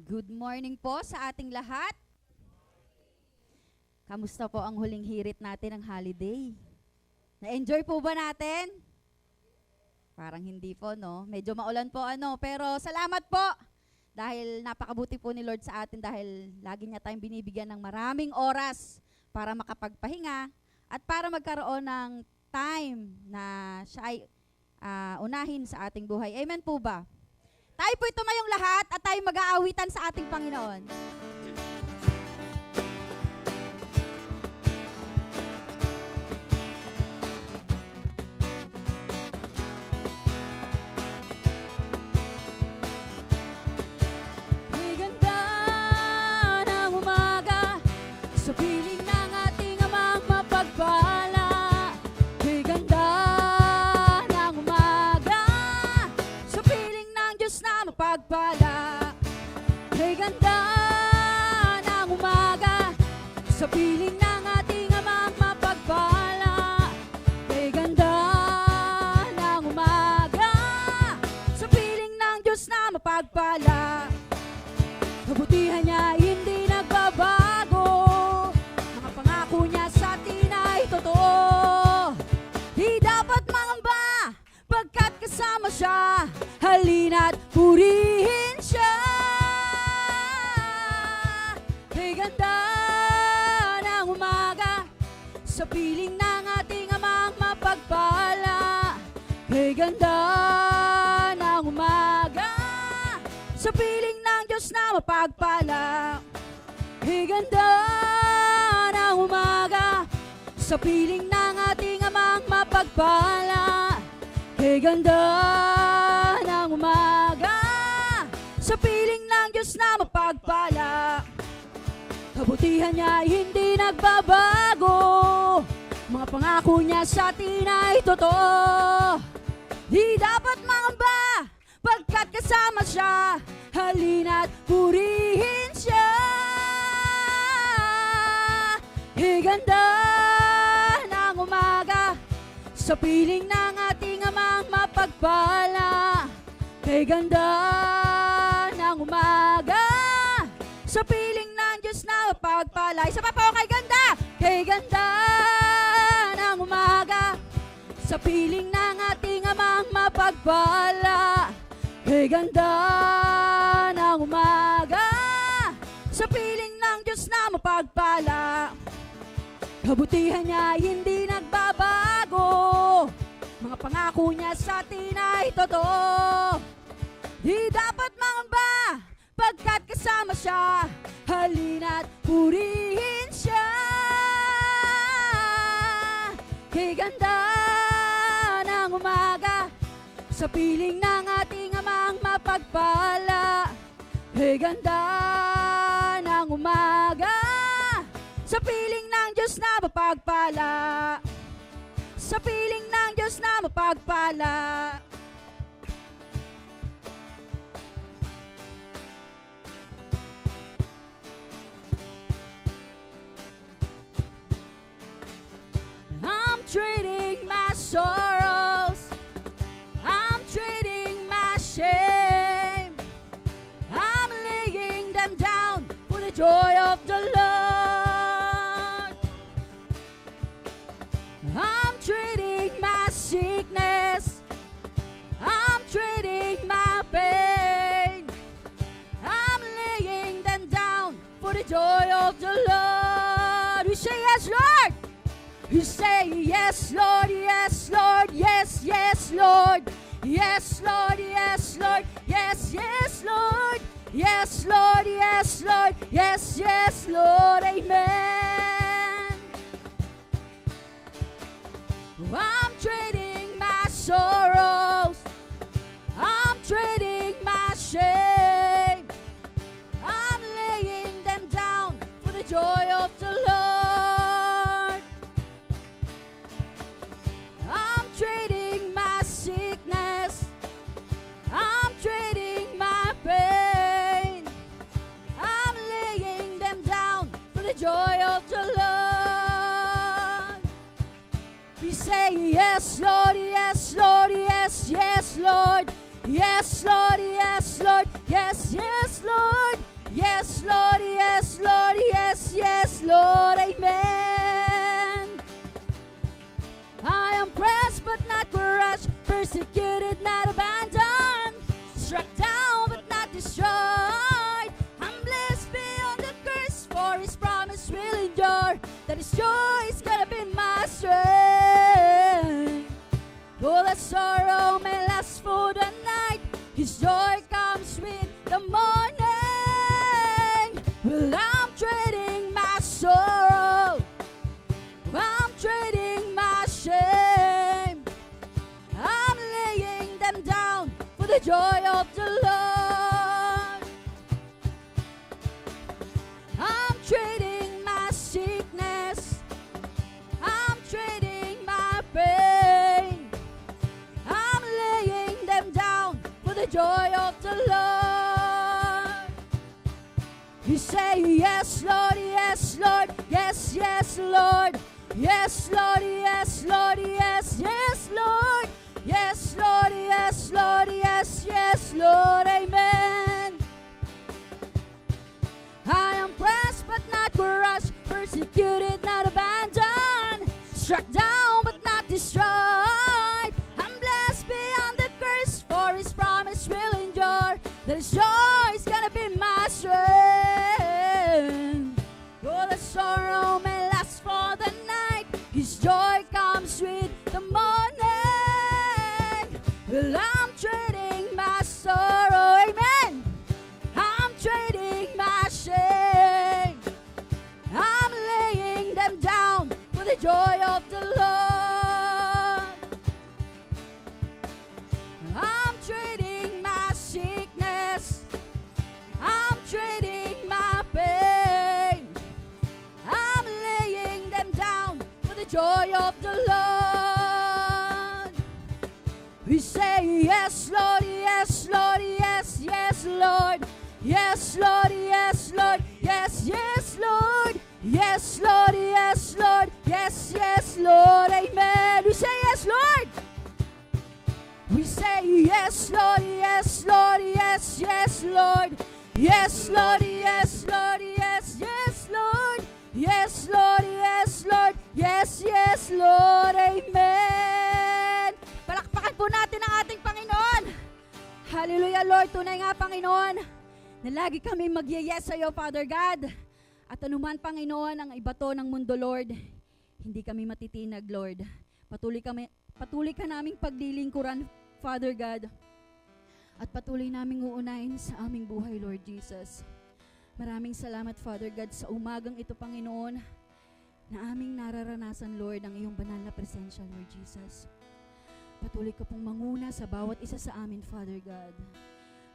Good morning po sa ating lahat. Kamusta po ang huling hirit natin ng holiday? Na-enjoy po ba natin? Parang hindi po, no? Medyo maulan po, pero salamat po dahil napakabuti po ni Lord sa atin dahil lagi niya tayong binibigyan ng maraming oras para makapagpahinga at para magkaroon ng time na siya ay unahin sa ating buhay. Amen po ba? Tayo po'y tumayong lahat at tayo mag-aawitan sa ating Panginoon. May ganda ng umaga sa piling ng ating amang mapagpala. May ganda ng umaga sa piling ng Diyos na mapagpala. May ganda ng umaga sa piling ng ating amang mapagpala. May ganda ng umaga sa piling ng Diyos na mapagpala. Kabutihan niya hindi nagbabago, mga pangako niya sa atin ay totoo. Di dapat mangamba pagkat kasama siya, halina't purihin siya. May ganda ng umaga sa piling ng ating amang mapagpala. May ganda ng umaga sa piling ng Diyos na mapagpala. May ganda ng umaga sa piling ng ating amang mapagpala. May ganda ng umaga sa piling ng Diyos na mapagpala. Kabutihan niya hindi nagbabago, mga pangako niya sa atin ay totoo. Di dapat mangamba pagkat kasama siya, halina't purihin siya. Ganda ng umaga sa piling ng ating amang mapagpala. Kay ganda ng umaga sa piling ng Diyos na mapagpala. Isa pa po, kay ganda. Kay ganda ng umaga sa piling ng ating amang mapagpala. Kay ganda ng umaga sa piling ng Diyos na mapagpala. Kabutihan niya hindi nagbabago, mga pangako niya sa atin ay totoo. Di dapat mangamba pagkat kasama siya, halina't purihin siya. Kay ganda ng umaga sa piling ng ating amang mapagpala. Kay ganda ng umaga sa piling ng Diyos na mapagpala. Sa piling ng Diyos na mapagpala. I'm trading my sorrows, I'm trading my shame, I'm laying them down for the joy of the Lord. I'm trading my sickness, I'm trading my pain, I'm laying them down for the joy of the Lord. We say yes, Lord. We say yes, Lord, yes, Lord, yes, yes, Lord, yes, Lord, yes, Lord, yes, yes, Lord, yes, Lord, yes, Lord, yes, yes, Lord, amen. I'm trading my sorrows, I'm trading my shame, I'm laying them down for the joy of the Lord. I'm trading my sickness, I'm trading my pain, I'm laying them down for the joy of the Lord. We say yes, Lord, yes, Lord, yes, yes, Lord, yes, Lord, yes, Lord, yes, yes, Lord, Lord, yes, Lord, yes, yes, Lord, amen. I am pressed but not crushed, persecuted, not abandoned, struck down but not destroyed. I'm blessed beyond the curse, for His promise will endure, that His joy is gonna be my strength. Though the sorrow may last for the night, His joy comes with the morning. Well, I'm trading my sorrow, I'm trading my shame, I'm laying them down for the joy of the Lord. I'm trading my sickness, I'm trading my pain, I'm laying them down for the joy of the Lord. You say yes, Lord, yes, Lord, yes, yes, Lord, yes, Lord, yes, Lord, yes, yes, Lord, yes, Lord, yes, Lord, yes, yes, Lord, amen. I am pressed but not crushed, persecuted, not abandoned, struck down but not destroyed. I'm blessed beyond the curse, for His promise will endure, that His joy is gonna be my strength. Though the sorrow may last for the night, His joy comes with the morning. Well, I'm trading my sorrow, amen. I'm trading my shame, I'm laying them down for the joy of the Lord. I'm trading my sickness, I'm trading my pain, I'm laying them down for the joy of the Lord. We say yes, Lord, yes, Lord, yes, yes, Lord, yes, Lord, yes, Lord, yes, yes, Lord, yes, Lord, yes, Lord, yes, yes, Lord, amen. We say yes, Lord. We say yes, Lord, yes, Lord, yes, yes, Lord, yes, Lord, yes, Lord, yes, yes, Lord, yes, Lord, yes, Lord, yes, yes, Lord, amen. Palakpakan po natin ang ating Panginoon. Hallelujah, Lord. Tunay nga, Panginoon, na lagi kami mag-yes sa iyo, Father God. At anuman, Panginoon, ang ibato ng mundo, Lord, hindi kami matitinag, Lord. Patuloy ka naming paglilingkuran, Father God. At patuloy naming uunahin sa aming buhay, Lord Jesus. Maraming salamat, Father God, sa umagang ito, Panginoon, na aming nararanasan, Lord, ang iyong banal na presensya, Lord Jesus. Patuloy ka pong manguna sa bawat isa sa amin, Father God.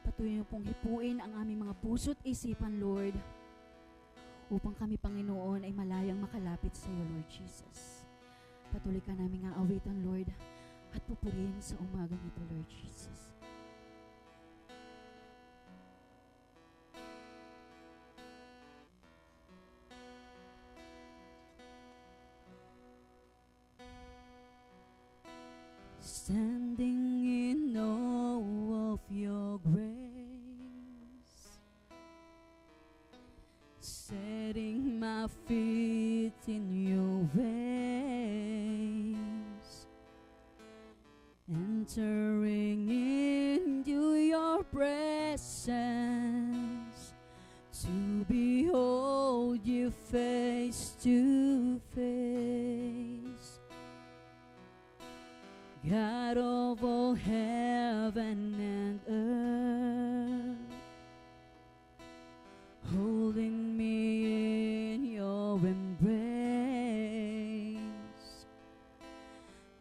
Patuloy niyo pong hipuin ang aming mga puso't isipan, Lord, upang kami, Panginoon, ay malayang makalapit sa iyo, Lord Jesus. Patuloy ka naming aawitan, Lord, at pupurihin sa umagang ito, Lord Jesus. Standing in awe of your grace, setting my feet in your ways, entering into your presence, to behold you face to face. God of all heaven and earth, holding me in your embrace,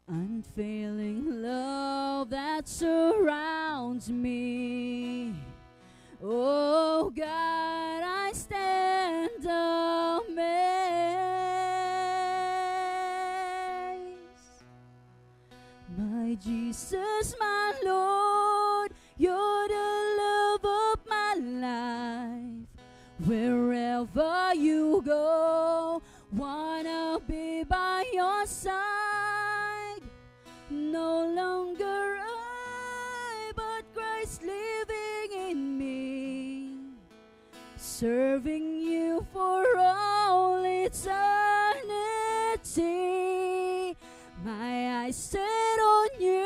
unfailing love that surrounds me. Oh God, I stand amazed. My Jesus, my Lord, you're the love of my life. Wherever you go, wanna be by your side. No longer I, but Christ living in me. serving you for all eternity. My eyes set on you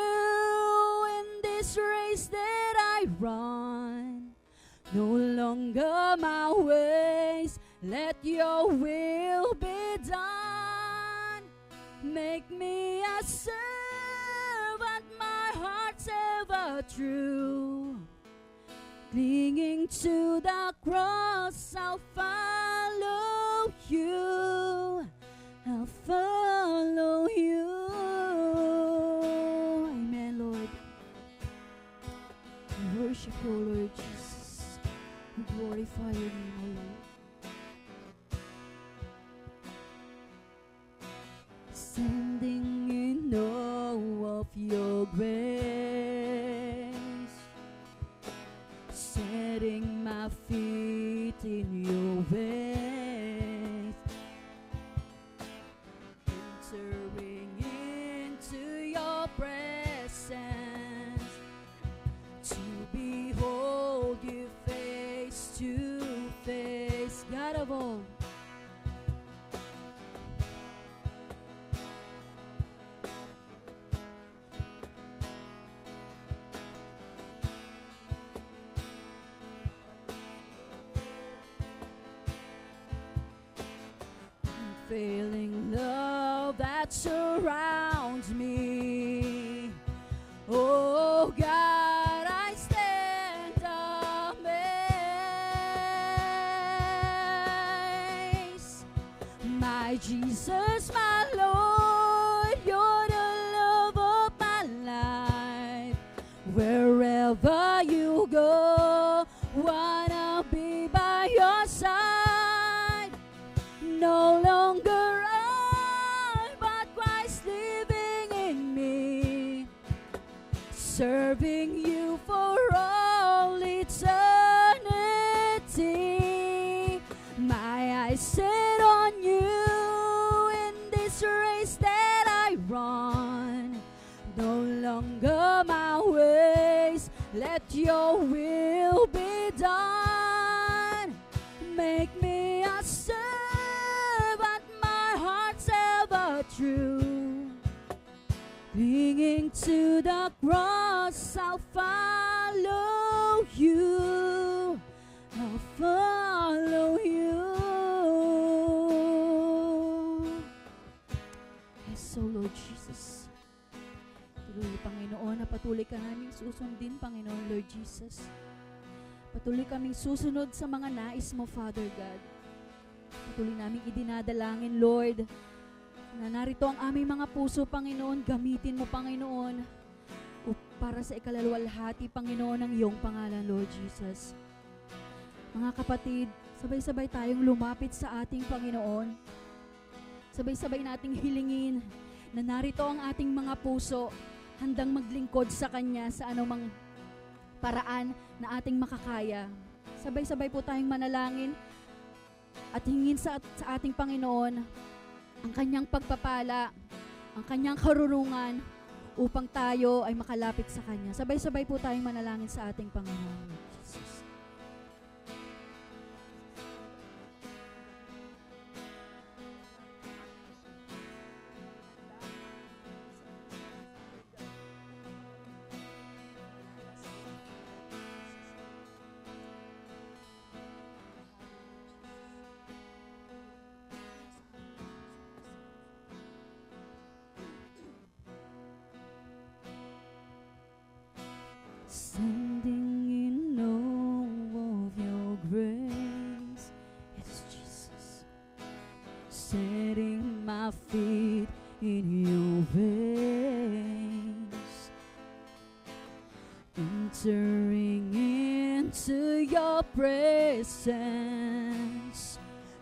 in this race that I run. No longer my ways, let your will be done. Make me a servant, my heart's ever true. Clinging to the cross, I'll follow you. I'll follow you. Amen, Lord. We worship you, Lord Jesus. We glorify your name, O Lord. Standing in awe of your grace, setting my feet in your ways, entering into your presence, to behold you face to face, God of all. Feeling love that surrounds me. Oh God, I stand amazed. My Jesus, my Lord, you're the love of my life. Wherever you go, wanna be by your side. No longer I, but Christ living in me, serving you for all eternity. My eyes set on you in this race that I run. No longer my ways, let your will be done. Make me a servant, true. Clinging to the cross, I'll follow you. I'll follow you. Yes, so Lord Jesus. Tuloy, Panginoon, na patuloy ka naming susundin, Panginoon, Lord Jesus. Patuloy kaming susunod sa mga nais mo, Father God. Patuloy naming idinadalangin, Lord, na narito ang aming mga puso, Panginoon. Gamitin mo, Panginoon, para sa ikalalwalhati, Panginoon, ng iyong pangalan, Lord Jesus. Mga kapatid, sabay-sabay tayong lumapit sa ating Panginoon. Sabay-sabay nating hilingin na narito ang ating mga puso, handang maglingkod sa Kanya sa anumang paraan na ating makakaya. Sabay-sabay po tayong manalangin at hingin sa ating Panginoon ang Kanyang pagpapala, ang Kanyang karunungan upang tayo ay makalapit sa Kanya. Sabay-sabay po tayong manalangin sa ating Panginoon. Jesus. Standing in awe of your grace, yes, Jesus. Setting my feet in your ways, entering into your presence,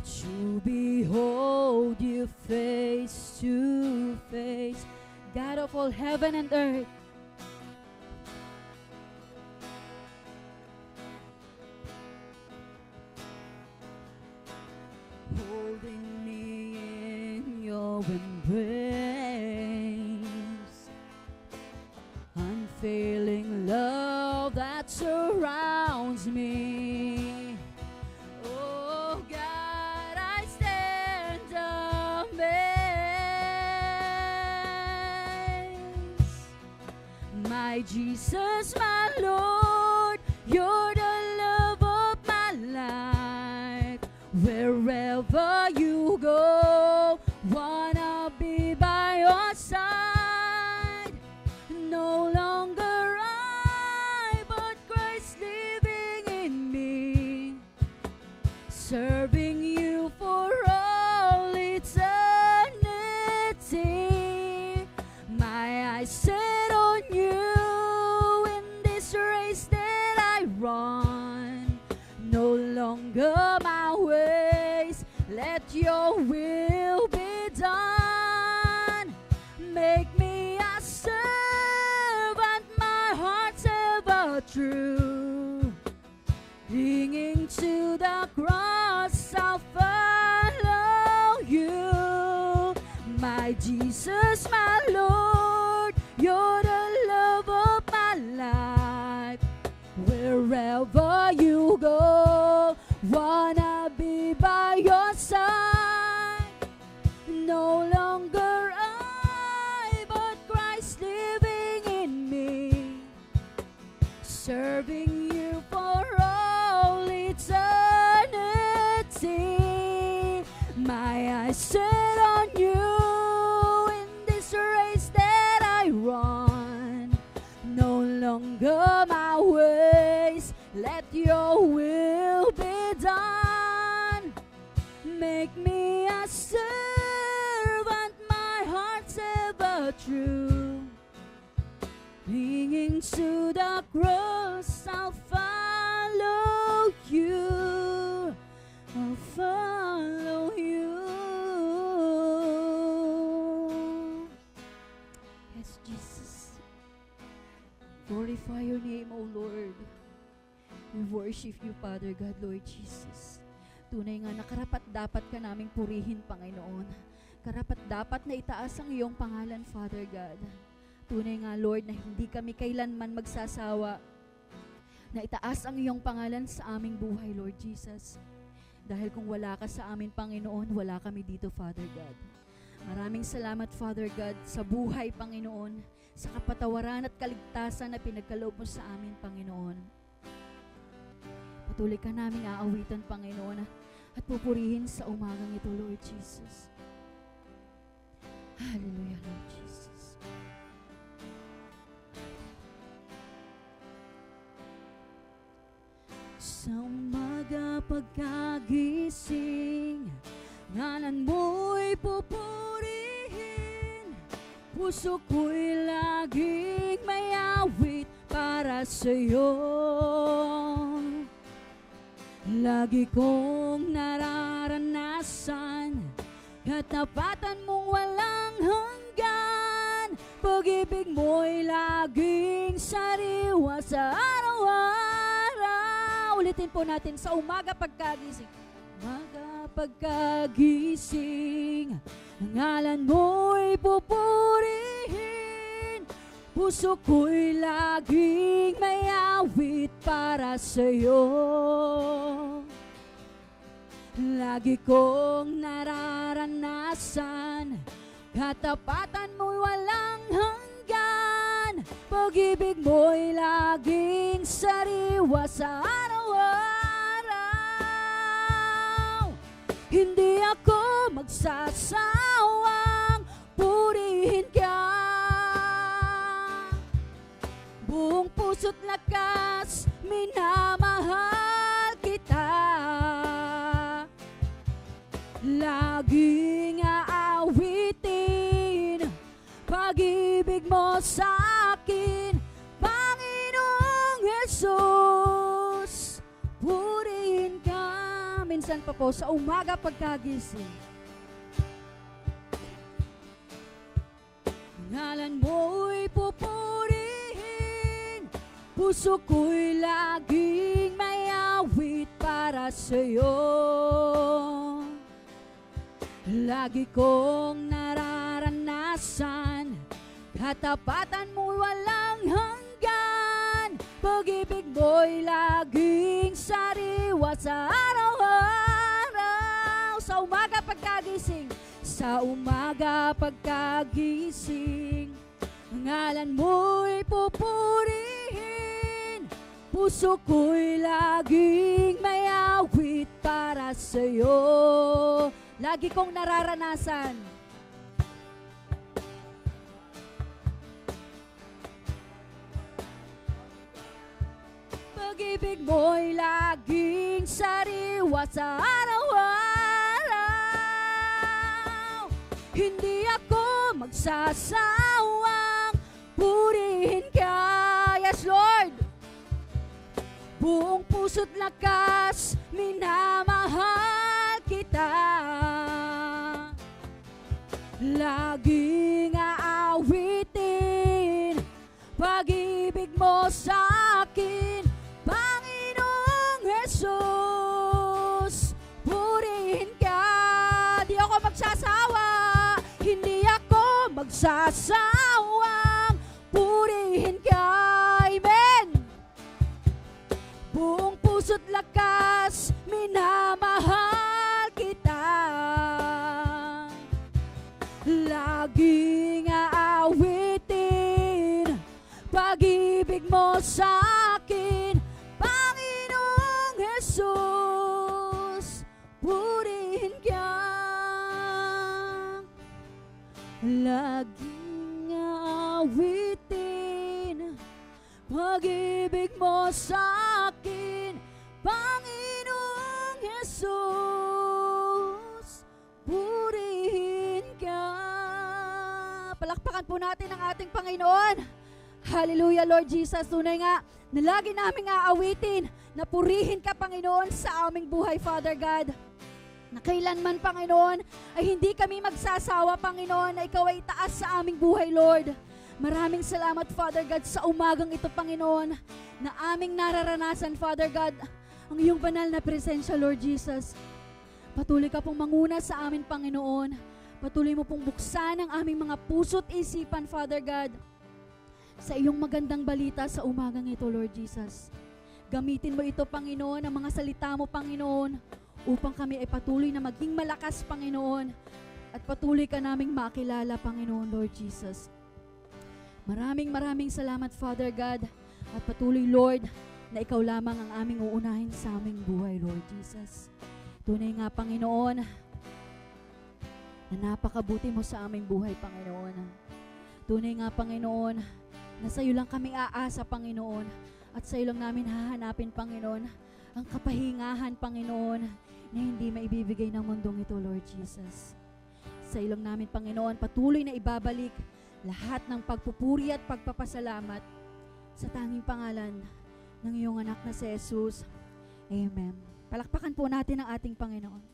to behold you face to face, God of all heaven and earth. Holding me in your embrace, unfailing love that surrounds me. My Jesus, my Lord, you're the love of my life. Wherever you go, wanna be by your side. No longer I, but Christ living in me, serving you for all eternity. My eyes set on you in this race that I run. No longer my ways, let your will be done. Make me a servant, my heart's ever true. Clinging to the cross, I'll follow you. My Jesus, my Lord, you're the love of my life. Wherever you go, wanna be by your side. No longer I, but Christ living in me, serving you for all eternity. My eyes set on you in this race that I run. No longer my ways, let your will be done. Make me a servant, my heart's ever true. Clinging to the cross, I'll follow you. I'll follow you. Yes, Jesus. Glorify your name, O Lord. We worship you, Father God, Lord Jesus. Tunay nga na karapat dapat ka naming purihin, Panginoon. Karapat dapat na itaas ang iyong pangalan, Father God. Tunay nga, Lord, na hindi kami kailanman magsasawa na itaas ang iyong pangalan sa aming buhay, Lord Jesus. Dahil kung wala ka sa amin, Panginoon, wala kami dito, Father God. Maraming salamat, Father God, sa buhay, Panginoon, sa kapatawaran at kaligtasan na pinagkaloob mo sa amin, Panginoon. Patuloy ka naming aawitan, Panginoon, at pupurihin sa umagang ito, Lord Jesus. Hallelujah, Lord Jesus. Sa umaga pagkagising, ngalan mo'y pupurihin. Puso ko'y laging may awit para sa'yo. Lagi kong nararanasan katapatan mong walang hanggan. Pag-ibig mo'y laging sariwa sa araw-araw. Ulitin po natin sa umaga pagkagising. Umaga pagkagising, ang ngalan mo'y pupurihin. Puso ko'y laging may awit para sa'yo. Lagi kong nararanasan katapatan mo'y walang hanggan. Pag-ibig mo'y laging sariwa sa araw-araw. Hindi ako magsasawang purihin ka. Buong puso't lakas, minamahal kita. Laging aawitin pag-ibig mo sa akin, Panginoong Jesus. Purihin ka. Minsan pa po sa umaga pagkagising, ngalan mo'y pupurihin. Puso ko'y laging may awit para sa'yo. Lagi kong nararanasan katapatan mo'y walang hanggan. Pag-ibig mo'y laging sariwa sa araw-araw. Sa umaga pagkagising, sa umaga pagkagising, Ang ngalan mo'y pupurihin, puso ko'y laging may awit para sa'yo. Lagi kong nararanasan. Pag-ibig mo'y laging sariwa sa araw-araw. Hindi ako magsasawang purihin ka. Yes, Lord. Buong puso't lakas, minamahal kita. Laging aawitin pag-ibig mo sa akin, Panginoong Jesus. Purihin ka, di ako magsasawa, hindi ako magsasawang purihin ka. Amen. Buong puso't lakas, minamahal kita. Laging aawitin pag-ibig mo sa akin, Panginoong Jesus. Purihin ka. Laging aawitin pag-ibig mo sa akin, Panginoong Jesus. Purihin ka. Palakpakan po natin ang ating Panginoon. Hallelujah, Lord Jesus. Tunay nga na lagi naming aawitin na purihin ka, Panginoon, sa aming buhay, Father God. Na kailanman, Panginoon, ay hindi kami magsasawa, Panginoon, na ikaw ay itaas sa aming buhay, Lord. Maraming salamat, Father God, sa umagang ito, Panginoon, na aming nararanasan, Father God, ang iyong banal na presensya, Lord Jesus. Patuloy ka pong manguna sa amin, Panginoon. Patuloy mo pong buksan ang aming mga puso't isipan, Father God, sa iyong magandang balita sa umagang ito, Lord Jesus. Gamitin mo ito, Panginoon, ang mga salita mo, Panginoon, upang kami ay patuloy na maging malakas, Panginoon, at patuloy ka naming makilala, Panginoon, Lord Jesus. Maraming salamat, Father God, at patuloy, Lord, na ikaw lamang ang aming uunahin sa aming buhay, Lord Jesus. Tunay nga, Panginoon, na napakabuti mo sa aming buhay, Panginoon. Tunay nga, Panginoon, na sa iyo lang kami aasa, Panginoon, at sa iyo lang namin hahanapin, Panginoon, ang kapahingahan, Panginoon, na hindi maibibigay ng mundong ito, Lord Jesus. Sa iyo lang namin, Panginoon, patuloy na ibabalik lahat ng pagpupuri at pagpapasalamat sa tanging pangalan ng iyong anak na si Jesus. Amen. Palakpakan po natin ang ating Panginoon.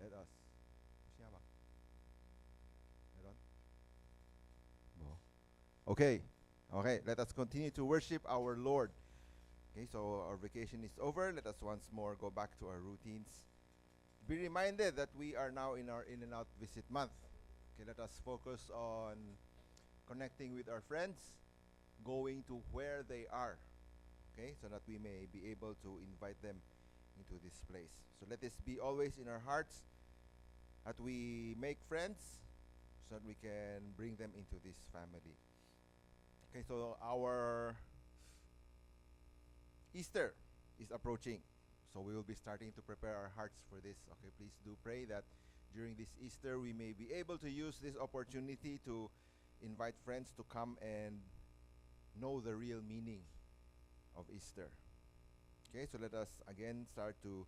Let us. Siya ba? Meron? No. Okay, let us continue to worship our Lord. Okay, so our vacation is over. Let us once more go back to our routines. Be reminded that we are now in our in and out visit month. Okay, let us focus on connecting with our friends, going to where they are. Okay, so that we may be able to invite them into this place. So let this be always in our hearts, that we make friends so that we can bring them into this family. Okay, so our Easter is approaching. So we will be starting to prepare our hearts for this. Okay, please do pray that during this Easter we may be able to use this opportunity to invite friends to come and know the real meaning of Easter. Okay, so let us again start to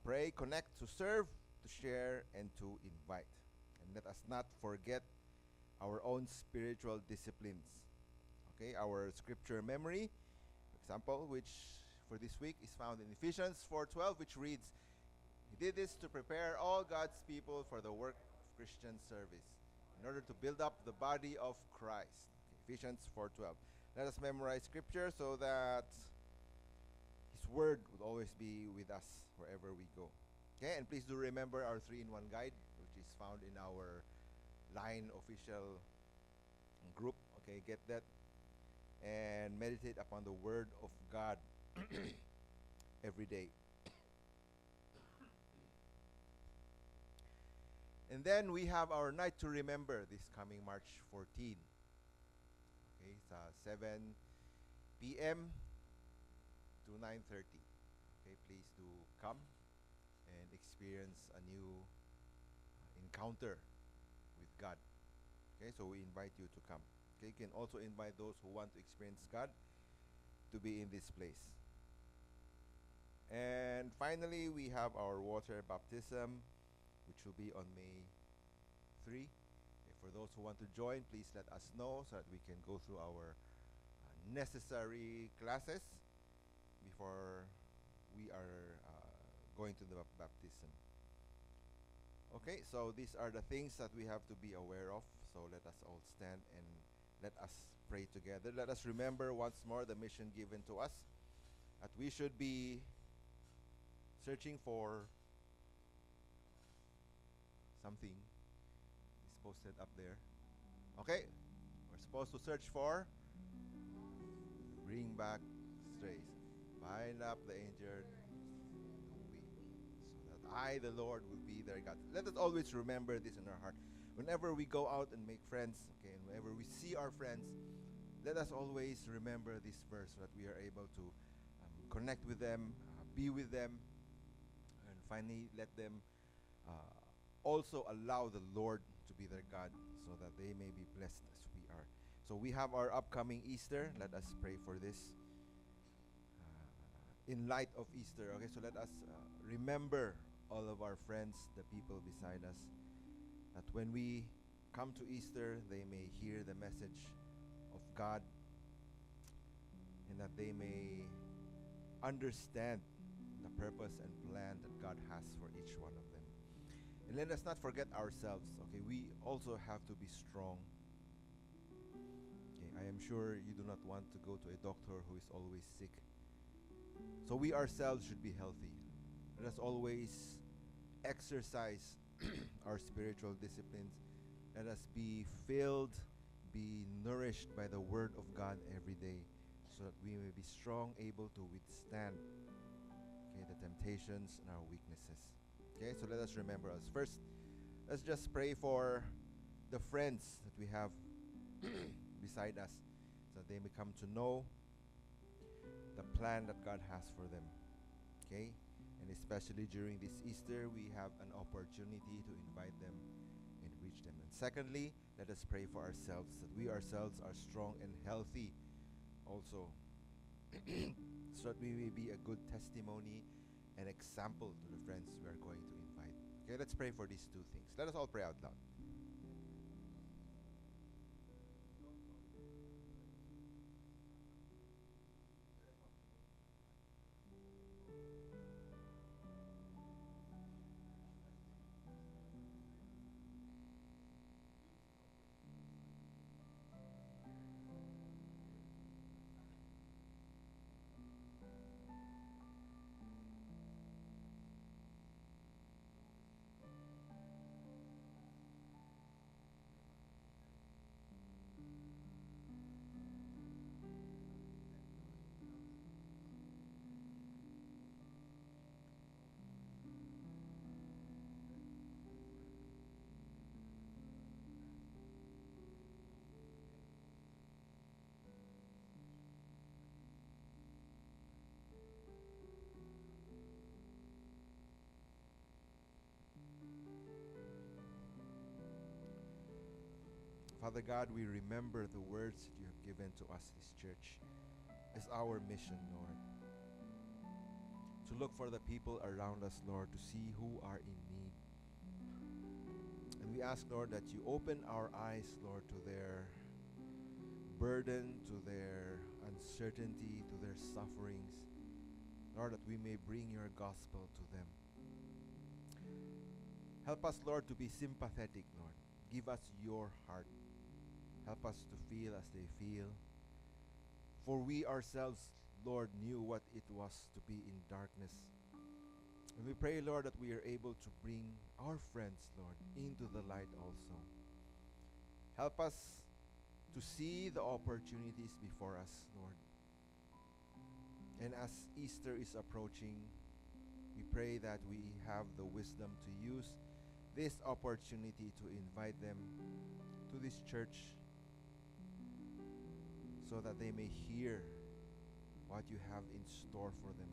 pray, connect, to serve, to share, and to invite. And let us not forget our own spiritual disciplines. Okay, our scripture memory, example, which for this week is found in Ephesians 4:12, which reads, "He did this to prepare all God's people for the work of Christian service, in order to build up the body of Christ." Okay, Ephesians 4:12. Let us memorize scripture so that His word would always be with us wherever we go. Okay, and please do remember our 3-in-1 guide, which is found in our Line official group. Okay, get that. and meditate upon the Word of God every day. And then we have our night to remember this coming March 14. Okay, it's 7 p.m. to 9:30. Okay, please do come and experience a new encounter with God. Okay, so we invite you to come. Okay, you can also invite those who want to experience God to be in this place. And finally, we have our water baptism, which will be on May 3. Okay, for those who want to join, please let us know so that we can go through our necessary classes before we are going to the baptism. Okay, so these are the things that we have to be aware of. So let us all stand and let us pray together. Let us remember once more the mission given to us, that we should be searching for something is posted up there. Okay, we're supposed to search for bring back strays, bind up the injured, so that I, the Lord, will be their God. Let us always remember this in our heart. Whenever we go out and make friends, okay, and whenever we see our friends, let us always remember this verse so that we are able to connect with them, be with them, and finally let them also allow the Lord to be their God so that they may be blessed as we are. So we have our upcoming Easter. Let us pray for this in light of Easter. Okay, so let us remember all of our friends, the people beside us, that when we come to Easter, they may hear the message of God and that they may understand the purpose and plan that God has for each one of them. And let us not forget ourselves. Okay, we also have to be strong. Okay, I am sure you do not want to go to a doctor who is always sick. So we ourselves should be healthy. Let us always exercise our spiritual disciplines. Let us be filled, be nourished by the Word of God every day, so that we may be strong, able to withstand the temptations and our weaknesses. Okay, so let us remember us. First, let's just pray for the friends that we have beside us, so that they may come to know the plan that God has for them. Okay, and especially during this Easter, we have an opportunity to invite them and reach them. And secondly, let us pray for ourselves, that we ourselves are strong and healthy also, so that we may be a good testimony and example to the friends we are going to invite. Okay, let's pray for these two things. Let us all pray out loud. Father God, we remember the words that you have given to us, this church, as our mission, Lord. To look for the people around us, Lord, to see who are in need. And we ask, Lord, that you open our eyes, Lord, to their burden, to their uncertainty, to their sufferings. Lord, that we may bring your gospel to them. Help us, Lord, to be sympathetic, Lord. Give us your heart. Help us to feel as they feel. For we ourselves, Lord, knew what it was to be in darkness. And we pray, Lord, that we are able to bring our friends, Lord, into the light also. Help us to see the opportunities before us, Lord. And as Easter is approaching, we pray that we have the wisdom to use this opportunity to invite them to this church so that they may hear what you have in store for them.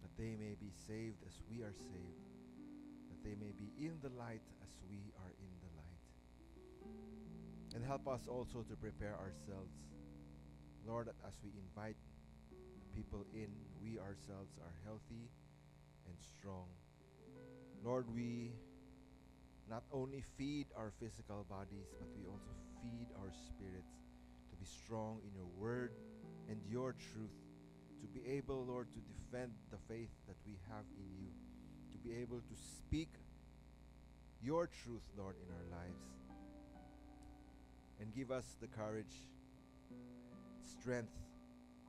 That they may be saved as we are saved. That they may be in the light as we are in the light. And help us also to prepare ourselves, Lord, that as we invite people in, we ourselves are healthy and strong. Lord, we not only feed our physical bodies, but we also feed our spirits to be strong in your word and your truth, to be able, Lord, to defend the faith that we have in you, to be able to speak your truth, Lord, in our lives. And give us the courage, strength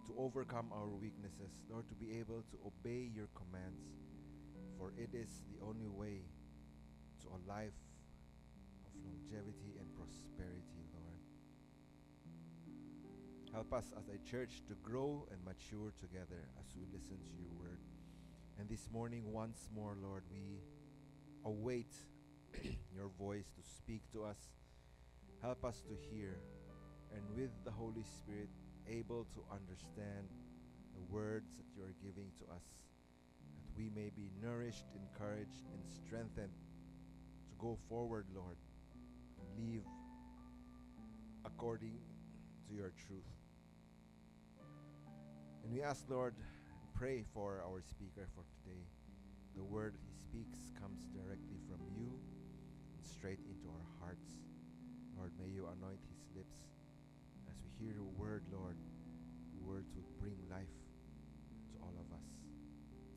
to overcome our weaknesses, Lord, to be able to obey your commands, for it is the only way to a life of longevity and prosperity, Lord. Help us as a church to grow and mature together as we listen to your word. And this morning, once more, Lord, we await your voice to speak to us. Help us to hear, and with the Holy Spirit, able to understand the words that you are giving to us, that we may be nourished, encouraged, and strengthened to go forward, Lord, and live according to your truth. And we ask, Lord, and pray for our speaker for today. The word he speaks comes directly from you and straight into our hearts. Lord, may you anoint his lips as we hear your word, Lord. Your words would bring life to all of us.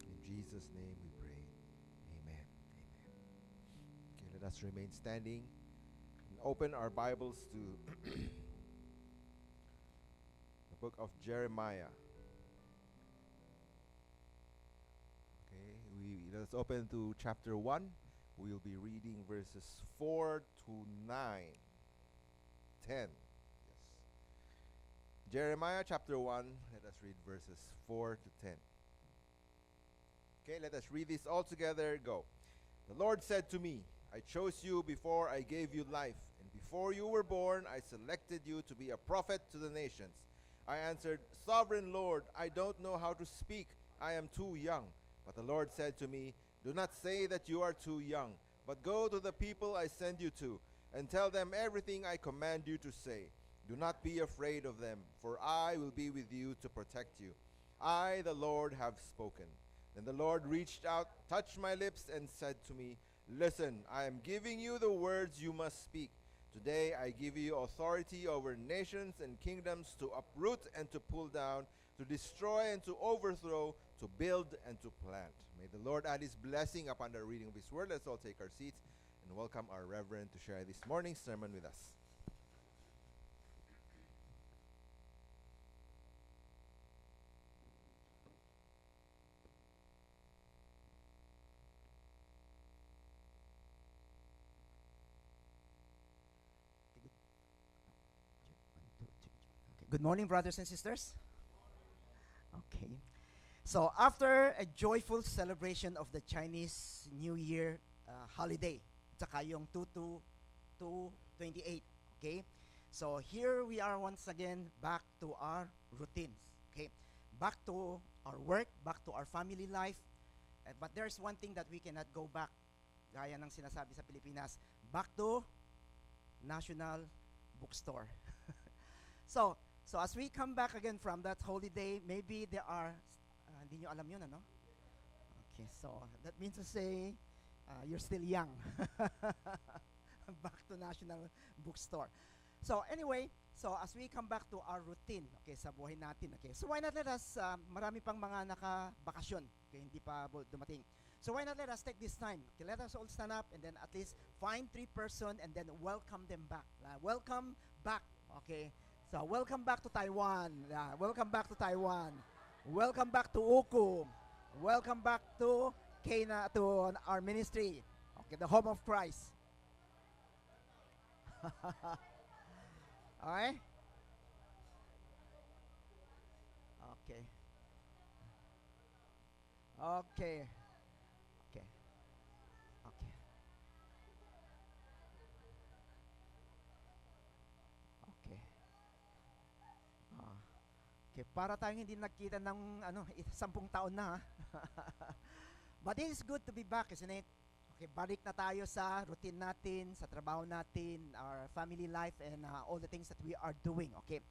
In Jesus' name we pray. Amen. Amen. Okay, let us remain standing and open our Bibles to the book of Jeremiah. Okay, let's open to chapter 1. We will be reading verses 4 to 9. 10. Yes. Jeremiah chapter 1, let us read verses 4 to 10. Okay, let us read this all together. Go. The Lord said to me, I chose you before I gave you life, and before you were born, I selected you to be a prophet to the nations. I answered, Sovereign Lord, I don't know how to speak. I am too young. But the Lord said to me, Do not say that you are too young, but go to the people I send you to, and tell them everything I command you to say. Do not be afraid of them, for I will be with you to protect you. I, the Lord, have spoken. Then the Lord reached out, touched my lips, and said to me, Listen, I am giving you the words you must speak. Today I give you authority over nations and kingdoms to uproot and to pull down, to destroy and to overthrow, to build and to plant. May the Lord add his blessing upon the reading of his word. Let's all take our seats and welcome our Reverend to share this morning's sermon with us. Good morning, brothers and sisters. Okay. So after a joyful celebration of the Chinese New Year holiday, tsaka yung 2/2/28, okay? So here we are once again back to our routines, okay? Back to our work, back to our family life. But there's one thing that we cannot go back, gaya ng sinasabi sa Pilipinas, back to National Bookstore. So as we come back again from that holiday, maybe there are, hindi nyo alam yun, ano? Okay, so that means to say, you're still young. Back to National Bookstore. So anyway, so as we come back to our routine, okay, sa buhay natin, okay, so why not let us, marami pang mga nakabakasyon, okay, hindi pa dumating. So why not let us take this time, okay, let us all stand up and then at least find 3 persons and then welcome them back. Welcome back, okay. So, welcome back to Taiwan. Welcome back to Taiwan. Welcome back to Uku. Welcome back to Cana, to our ministry. Okay, the home of Christ. Okay? Okay. Okay. Okay. Okay. Okay. Ah. Okay, para tayong hindi nagkita ng 10 taon na. But it is good to be back, isn't it? Okay, balik na tayo sa routine natin, sa trabaho natin, our family life, and all the things that we are doing, okay?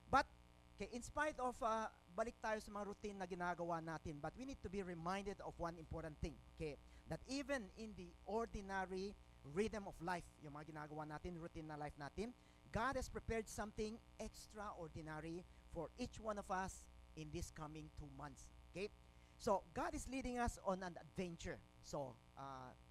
But, okay, in spite of balik tayo sa mga routine na ginagawa natin, but we need to be reminded of one important thing, okay? That even in the ordinary rhythm of life, yung mga ginagawa natin, routine na life natin, God has prepared something extraordinary for each one of us in this coming 2 months, okay? So, God is leading us on an adventure. So,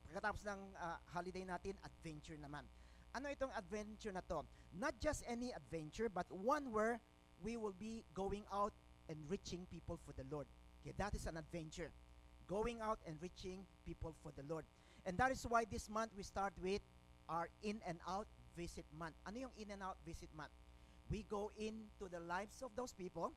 pagkatapos ng holiday natin, adventure naman. Ano itong adventure na to? Not just any adventure, but one where we will be going out and reaching people for the Lord. Okay, that is an adventure. Going out and reaching people for the Lord. And that is why this month we start with our In and Out Visit Month. Ano yung In and Out Visit Month? We go into the lives of those people,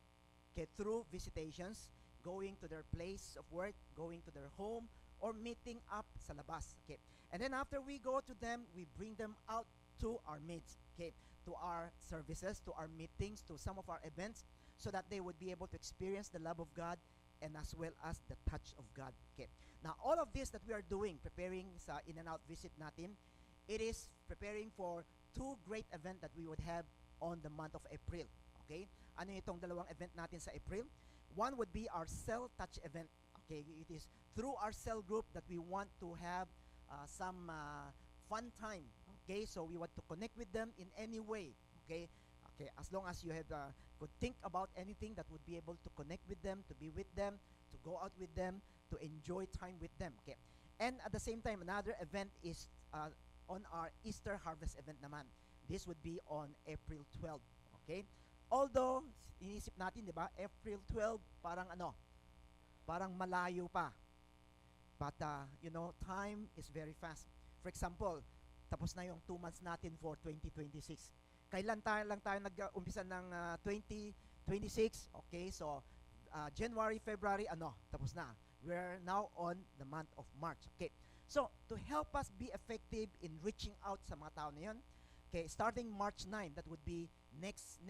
okay, through visitations, going to their place of work, going to their home, or meeting up sa labas. Okay. And then after we go to them, we bring them out to our midst, okay, to our services, to our meetings, to some of our events, so that they would be able to experience the love of God and as well as the touch of God. Okay. Now, all of this that we are doing, preparing sa In and Out Visit natin, it is preparing for 2 great events that we would have on the month of April. Okay? Ano itong dalawang event natin sa April? One would be our cell touch event. Okay, it is through our cell group that we want to have some fun time. Okay, so we want to connect with them in any way. Okay, okay, as long as you have could think about anything that would be able to connect with them, to be with them, to go out with them, to enjoy time with them. Okay, and at the same time, another event is on our Easter harvest event naman. This would be on April 12. Okay. Although, inisip natin, di ba, April 12, parang malayo pa. But, time is very fast. For example, tapos na yung 2 months natin for 2026. Kailan lang tayo nag-umpisa ng 2026? Okay, so, January, February, tapos na. We're now on the month of March. Okay, so, to help us be effective in reaching out sa mga tao na yun, okay, starting March 9, that would be next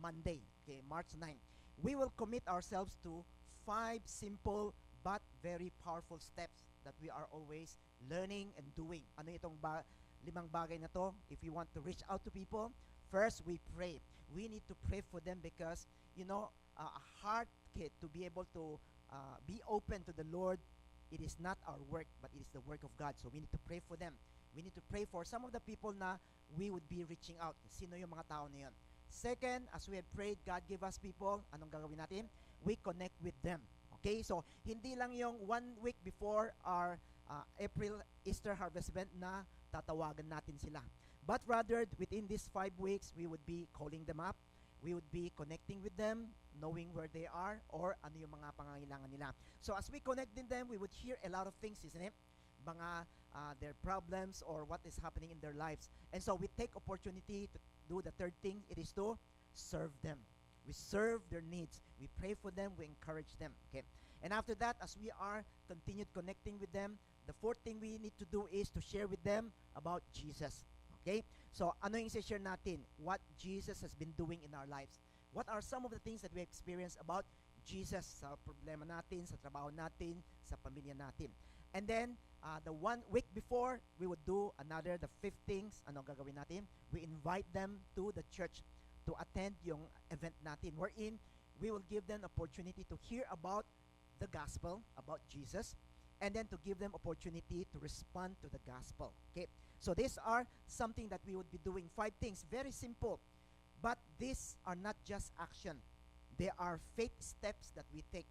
Monday, okay, March 9, we will commit ourselves to 5 simple but very powerful steps that we are always learning and doing. Ano itong 5 bagay na to? If we want to reach out to people, first, we pray. We need to pray for them because, a heart, okay, to be able to be open to the Lord, it is not our work, but it is the work of God. So we need to pray for them. We need to pray for some of the people na we would be reaching out. Sino yung mga tao na yun? Second, as we had prayed, God give us people. Anong gagawin natin? We connect with them. Okay? So, hindi lang yung 1 week before our April Easter harvest event na tatawagan natin sila. But rather, within these 5 weeks, we would be calling them up. We would be connecting with them, knowing where they are, or ano yung mga pangangailangan nila. So, as we connect with them, we would hear a lot of things, isn't it? Mga their problems or what is happening in their lives. And so we take opportunity to do the third thing. It is to serve them. We serve their needs. We pray for them. We encourage them. Okay. And after that, as we are continued connecting with them, the fourth thing we need to do is to share with them about Jesus. Okay. So ano yung share natin? What Jesus has been doing in our lives. What are some of the things that we experienced about Jesus sa problema natin, sa trabaho natin, sa pamilya natin. And then, the 1 week before, we would do the 5th things. Ano gagawin natin? We invite them to the church to attend yung event natin, wherein we will give them opportunity to hear about the gospel, about Jesus, and then to give them opportunity to respond to the gospel. Okay? So these are something that we would be doing. 5 things, very simple. But these are not just action. They are faith steps that we take.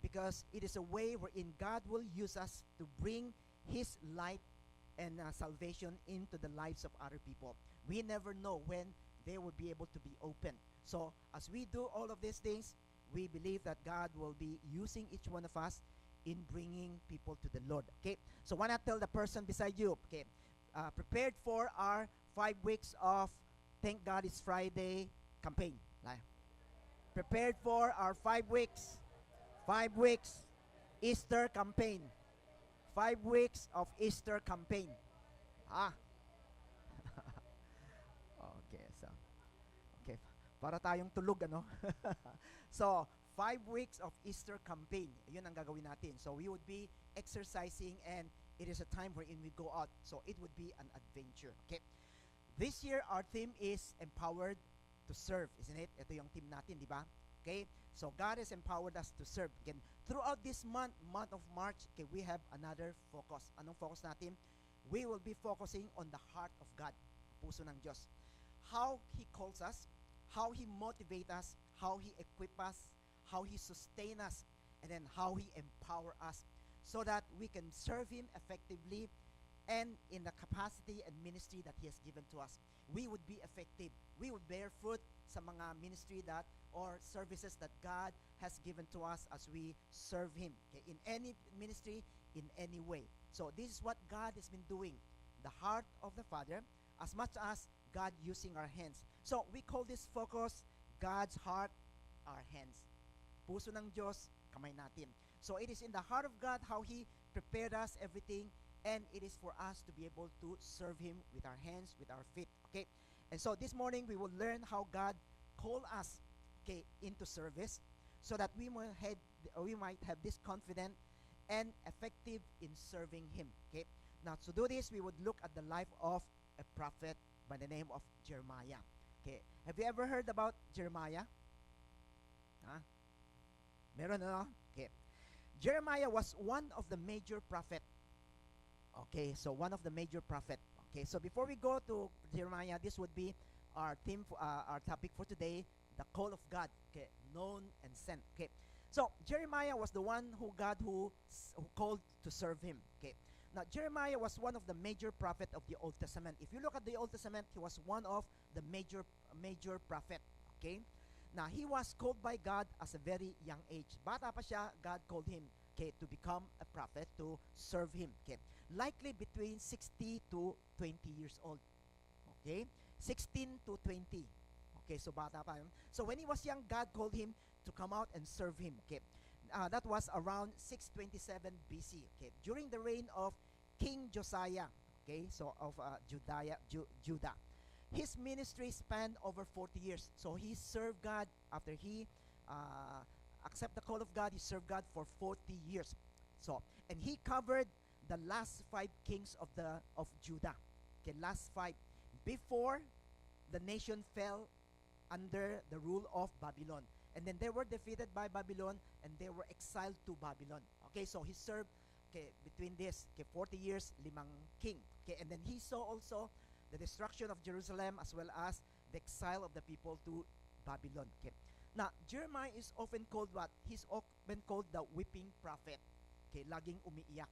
Because it is a way wherein God will use us to bring His light and salvation into the lives of other people. We never know when they will be able to be open. So, as we do all of these things, we believe that God will be using each one of us in bringing people to the Lord. Okay? So, why not tell the person beside you, okay, prepared for our 5 weeks of Thank God it's Friday campaign. Like, prepared for our 5 weeks. 5 weeks Easter campaign. 5 weeks of Easter campaign. Ah. Okay, so okay, para tayong tulog ano. So, 5 weeks of Easter campaign. 'Yun ang gagawin natin. So, we would be exercising and it is a time wherein we go out. So, it would be an adventure. Okay. This year our theme is empowered to serve, isn't it? Ito yung theme natin, di ba? Okay? So, God has empowered us to serve. Again, throughout this month of March, okay, we have another focus. Anong focus natin? We will be focusing on the heart of God, puso ng Diyos. How He calls us, how He motivates us, how He equips us, how He sustains us, and then how He empowers us so that we can serve Him effectively and in the capacity and ministry that He has given to us. We would be effective. We would bear fruit sa mga ministry that or services that God has given to us as we serve Him. Okay? In any ministry, in any way. So this is what God has been doing. The heart of the Father, as much as God using our hands. So we call this focus, God's heart, our hands. Puso ng Diyos, kamay natin. So it is in the heart of God how He prepared us everything, and it is for us to be able to serve Him with our hands, with our feet. Okay? And so this morning we will learn how God called us, okay, into service so that we might have this confidence and effective in serving Him. Okay? Now to do this, we would look at the life of a prophet by the name of Jeremiah. Okay? Have you ever heard about Jeremiah? Huh? Meron no? Okay. Jeremiah was one of the major prophet. Okay, so one of the major prophet. Okay, so before we go to Jeremiah, this would be our theme, our topic for today, the call of God. Okay, known and sent. Okay, so Jeremiah was the one who God who called to serve Him. Okay, now Jeremiah was one of the major prophet of the Old Testament. If you look at the Old Testament, he was one of the major prophet. Okay, now he was called by God as a very young age. Bata pa siya, God called him, okay, to become a prophet, to serve Him. Okay, likely between 60 to 20 years old. Okay, 16 to 20. Okay, so bata pa yun. So when he was young, God called him to come out and serve Him. Okay, that was around 627 BC. Okay, during the reign of King Josiah. Okay, so of Judah. His ministry spanned over 40 years. So he served God after he accepted the call of God. He served God for 40 years. So, and he covered the last 5 kings of Judah. Okay, last 5 before the nation fell under the rule of Babylon. And then they were defeated by Babylon and they were exiled to Babylon. Okay, so he served between this 40 years, 5 king. Okay, and then he saw also the destruction of Jerusalem as well as the exile of the people to Babylon. Okay. Now, Jeremiah is often called what? He's often called the weeping prophet. Okay, laging umiiyak.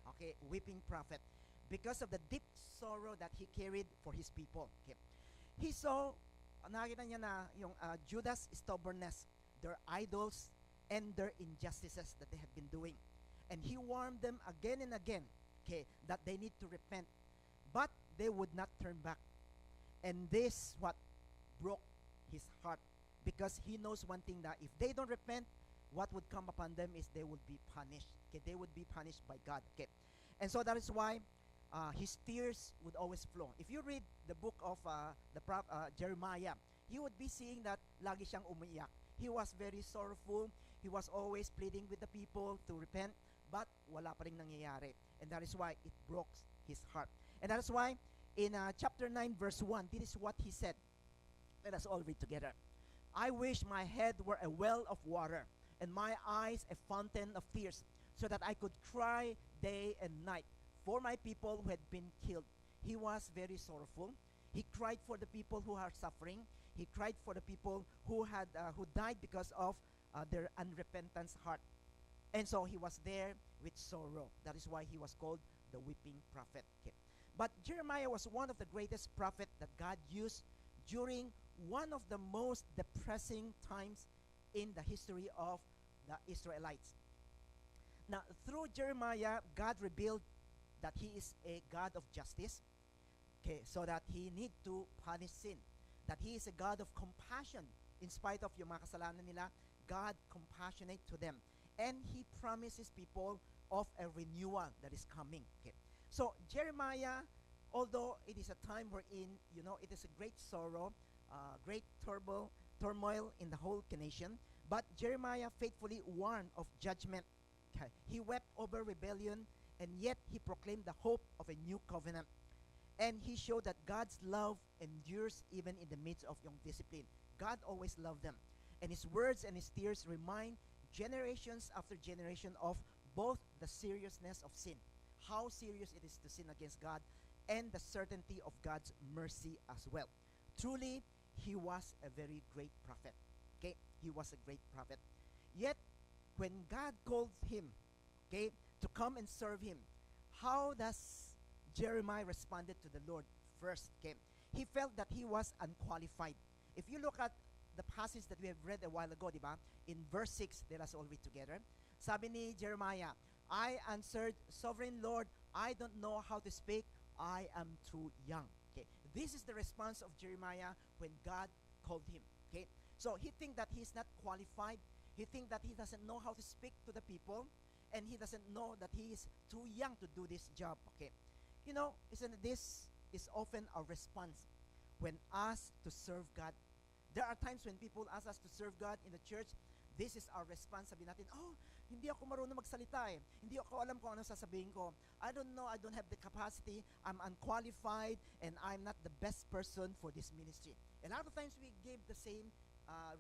Okay, weeping prophet. Because of the deep sorrow that he carried for his people. Okay. He saw, nakita niya na yung Judah's stubbornness, their idols, and their injustices that they have been doing. And he warned them again and again, okay, that they need to repent. But they would not turn back. And this what broke his heart, because he knows one thing, that if they don't repent, what would come upon them is they would be punished. Okay, they would be punished by God. Okay, and so that is why his tears would always flow. If you read the book of Jeremiah, you would be seeing that lagi siyang umiiyak. He was very sorrowful. He was always pleading with the people to repent, but wala pa ring nangyayari. And that is why it broke his heart. And that is why in chapter 9 verse 1, this is what he said. Let us all read together. I wish my head were a well of water, and my eyes a fountain of tears, so that I could cry day and night for my people who had been killed. He was very sorrowful. He cried for the people who are suffering. He cried for the people who died because of their unrepentant heart. And so he was there with sorrow. That is why he was called the weeping prophet. Okay. But Jeremiah was one of the greatest prophets that God used during one of the most depressing times in the history of the Israelites. Now, through Jeremiah, God revealed that He is a God of justice, okay, so that He need to punish sin. that He is a God of compassion. In spite of yung mga kasalanan nila, God compassionate to them. And He promises people of a renewal that is coming. Okay. So Jeremiah, although it is a time wherein, it is a great sorrow, great turmoil in the whole nation, but Jeremiah faithfully warned of judgment. Okay. He wept over rebellion, and yet he proclaimed the hope of a new covenant. And he showed that God's love endures even in the midst of young discipline. God always loved them. And his words and his tears remind generations after generation of both the seriousness of sin, how serious it is to sin against God, and the certainty of God's mercy as well. Truly, he was a very great prophet. Okay, he was a great prophet. Yet, when God called him, okay, to come and serve him, how does Jeremiah responded to the Lord first? Okay, he felt that he was unqualified. If you look at the passage that we have read a while ago, diba? In verse 6, let us all read together. Sabi ni Jeremiah, I answered, Sovereign Lord, I don't know how to speak. I am too young. Okay, this is the response of Jeremiah when God called him. Okay, so he think that he's not qualified. He think that he doesn't know how to speak to the people, and he doesn't know that he is too young to do this job. Okay, isn't this is often our response when asked to serve God. There are times when people ask us to serve God in the church. This is our response. Sabi natin, hindi ako marunong magsalita eh. Hindi ako alam kung ano sasabihin ko. I don't know, I don't have the capacity. I'm unqualified, and I'm not the best person for this ministry. A lot of times we give the same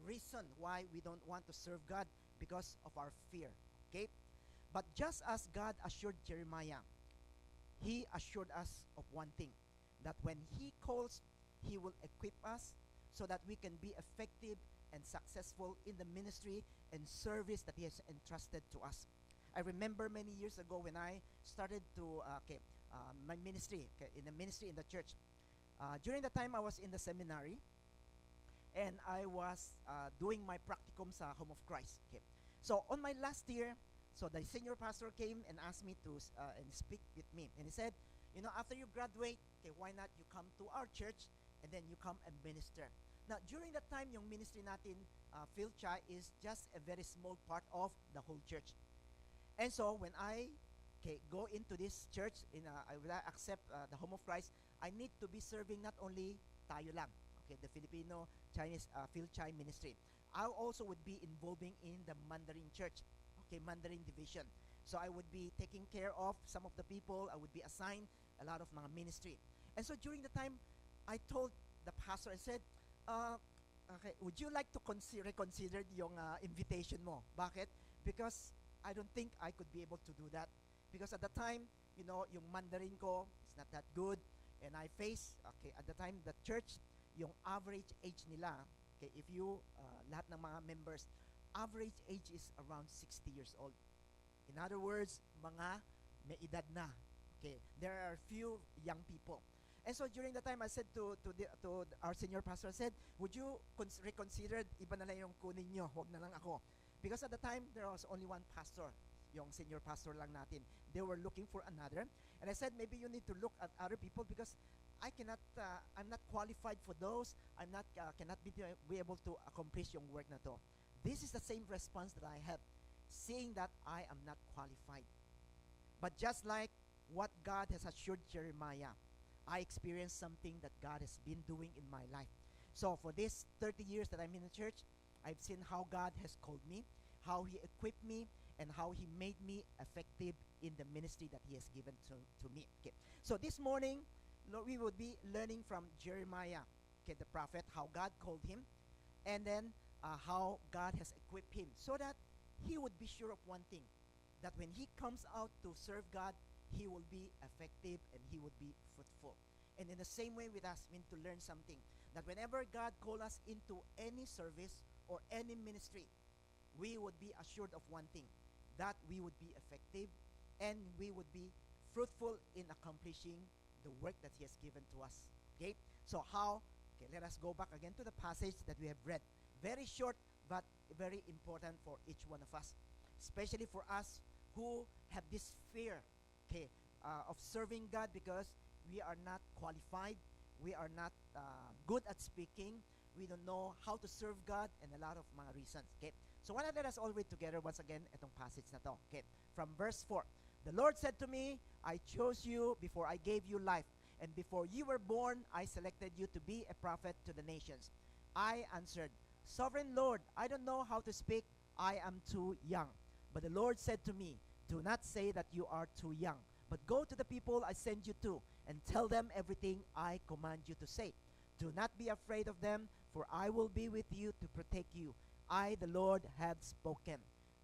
reason why we don't want to serve God, because of our fear. Okay? But just as God assured Jeremiah, He assured us of one thing, that when He calls, He will equip us so that we can be effective and successful in the ministry and service that He has entrusted to us. I remember many years ago when I started to my ministry, in the ministry in the church. During the time I was in the seminary, and I was doing my practicum sa Home of Christ. Okay. So on my last year, so the senior pastor came and asked me to and speak with me, and he said, after you graduate, okay, why not you come to our church and then you come and minister. Now, during that time, yung ministry natin, Phil Chai, is just a very small part of the whole church. And so, when I go into this church, I will accept the Home of Christ, I need to be serving not only tayo lang, okay, the Filipino Chinese Phil Chai ministry. I also would be involving in the Mandarin church, okay, Mandarin division. So I would be taking care of some of the people. I would be assigned a lot of mga ministry. And so during the time, I told the pastor, I said, okay, would you like to reconsider yung invitation mo? Bakit? Because I don't think I could be able to do that. Because at the time, yung Mandarin ko is not that good. And I face, okay, at the time, the church, yung average age nila, okay, if you, lahat ng mga members, average age is around 60 years old. In other words, mga may edad na. Okay, there are few young people. And so during the time, I said to our senior pastor, I said, would you reconsider, iba na lang yung kunin nyo, huwag na lang ako. Because at the time, there was only one pastor, yung senior pastor lang natin. They were looking for another. And I said, maybe you need to look at other people because I cannot, I'm not qualified for those. I'm not, cannot be able to accomplish yung work na to. This is the same response that I have, seeing that I am not qualified. But just like what God has assured Jeremiah, I experienced something that God has been doing in my life. So for this 30 years that I'm in the church, I've seen how God has called me, how He equipped me, and how He made me effective in the ministry that He has given to me. Okay. So this morning, we will be learning from Jeremiah, okay, the prophet, how God called him, and then how God has equipped him, so that he would be sure of one thing, that when he comes out to serve God, he will be effective and he would be fruitful. And in the same way with us, we need to learn something, that whenever God calls us into any service or any ministry, we would be assured of one thing, that we would be effective and we would be fruitful in accomplishing the work that He has given to us. Okay? So how? Okay, let us go back again to the passage that we have read. Very short, but very important for each one of us, especially for us who have this fear, okay, of serving God because we are not qualified, we are not good at speaking, we don't know how to serve God, and a lot of mga reasons. Okay? So why not let us all read together once again itong passage na to. Okay? From verse 4. The Lord said to me, I chose you before I gave you life, and before you were born, I selected you to be a prophet to the nations. I answered, Sovereign Lord, I don't know how to speak. I am too young. But the Lord said to me, do not say that you are too young, but go to the people I send you to, and tell them everything I command you to say. Do not be afraid of them, for I will be with you to protect you. I, the Lord, have spoken.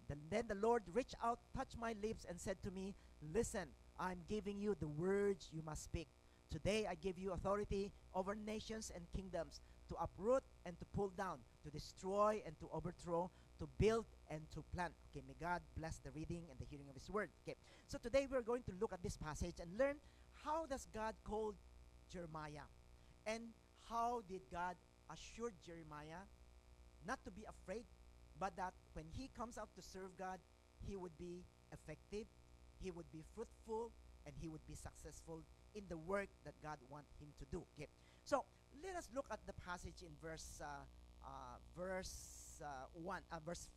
Then the Lord reached out, touched my lips, and said to me, listen, I'm giving you the words you must speak. Today I give you authority over nations and kingdoms, to uproot and to pull down, to destroy and to overthrow, to build and to plant. Okay, may God bless the reading and the hearing of His word. Okay, so today we're going to look at this passage and learn how does God call Jeremiah, and how did God assure Jeremiah not to be afraid, but that when he comes out to serve God, he would be effective, he would be fruitful, and he would be successful in the work that God wants him to do. Okay, so let us look at the passage in verse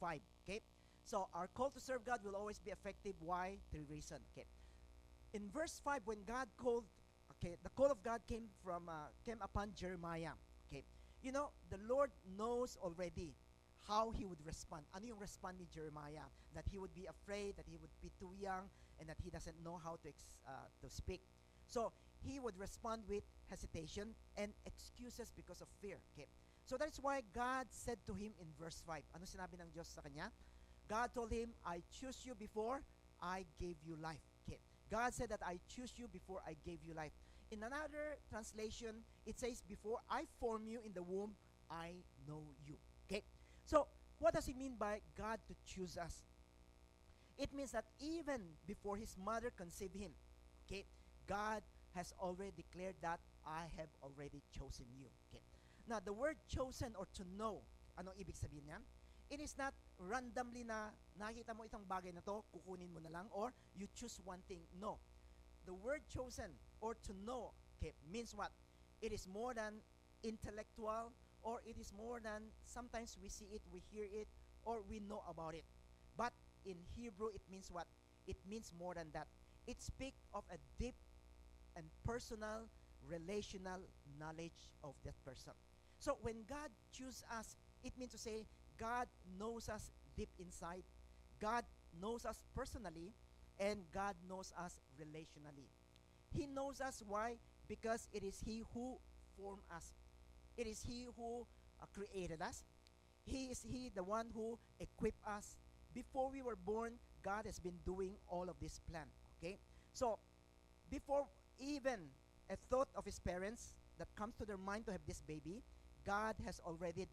5. Okay, so our call to serve God will always be effective. Why? 3 reasons. Okay, in verse 5, when God called, okay, the call of God came upon Jeremiah. Okay, you know, the Lord knows already how he would respond. Ano yung respond ni Jeremiah? That he would be afraid, that he would be too young, and that he doesn't know how to speak. So he would respond with hesitation and excuses because of fear. Okay. So that is why God said to him in verse 5. Ano sinabi ng Diyos sa kanya? God told him, I choose you before I gave you life. Okay. God said that I choose you before I gave you life. In another translation, it says, before I form you in the womb, I know you. Okay. So what does it mean by God to choose us? It means that even before his mother conceived him, okay, God has already declared that I have already chosen you. Okay. Now, the word chosen or to know, anong ibig sabihin niyan? It is not randomly na nakita mo itong bagay na to, kukunin mo na lang, or you choose one thing. No. The word chosen or to know, okay, means what? It is more than intellectual, or it is more than sometimes we see it, we hear it, or we know about it. But in Hebrew, it means what? It means more than that. It speaks of a deep and personal, relational knowledge of that person. So when God chooses us, it means to say God knows us deep inside, God knows us personally, and God knows us relationally. He knows us. Why? Because it is He who formed us. It is He who created us. He is the one who equipped us. Before we were born, God has been doing all of this plan. Okay? So, before even a thought of his parents that comes to their mind to have this baby, God has already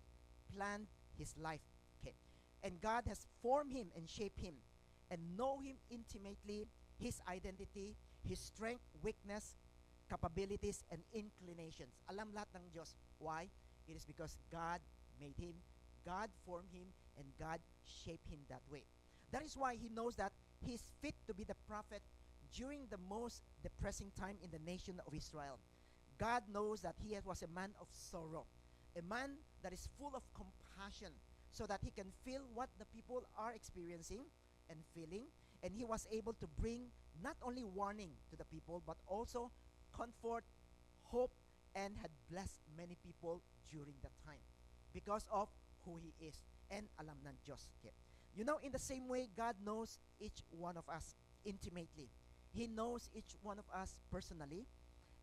planned his life. Okay? And God has formed him and shaped him and know him intimately, his identity, his strength, weakness, capabilities, and inclinations. Alam lahat ng Diyos. Why? It is because God made him, God formed him, and God shaped him that way. That is why he knows that he is fit to be the prophet during the most depressing time in the nation of Israel. God knows that he was a man of sorrow, a man that is full of compassion, so that he can feel what the people are experiencing and feeling, and he was able to bring not only warning to the people, but also comfort, hope, and had blessed many people during that time because of who he is. And alam ng Diyos. Okay. You know, in the same way, God knows each one of us intimately. He knows each one of us personally,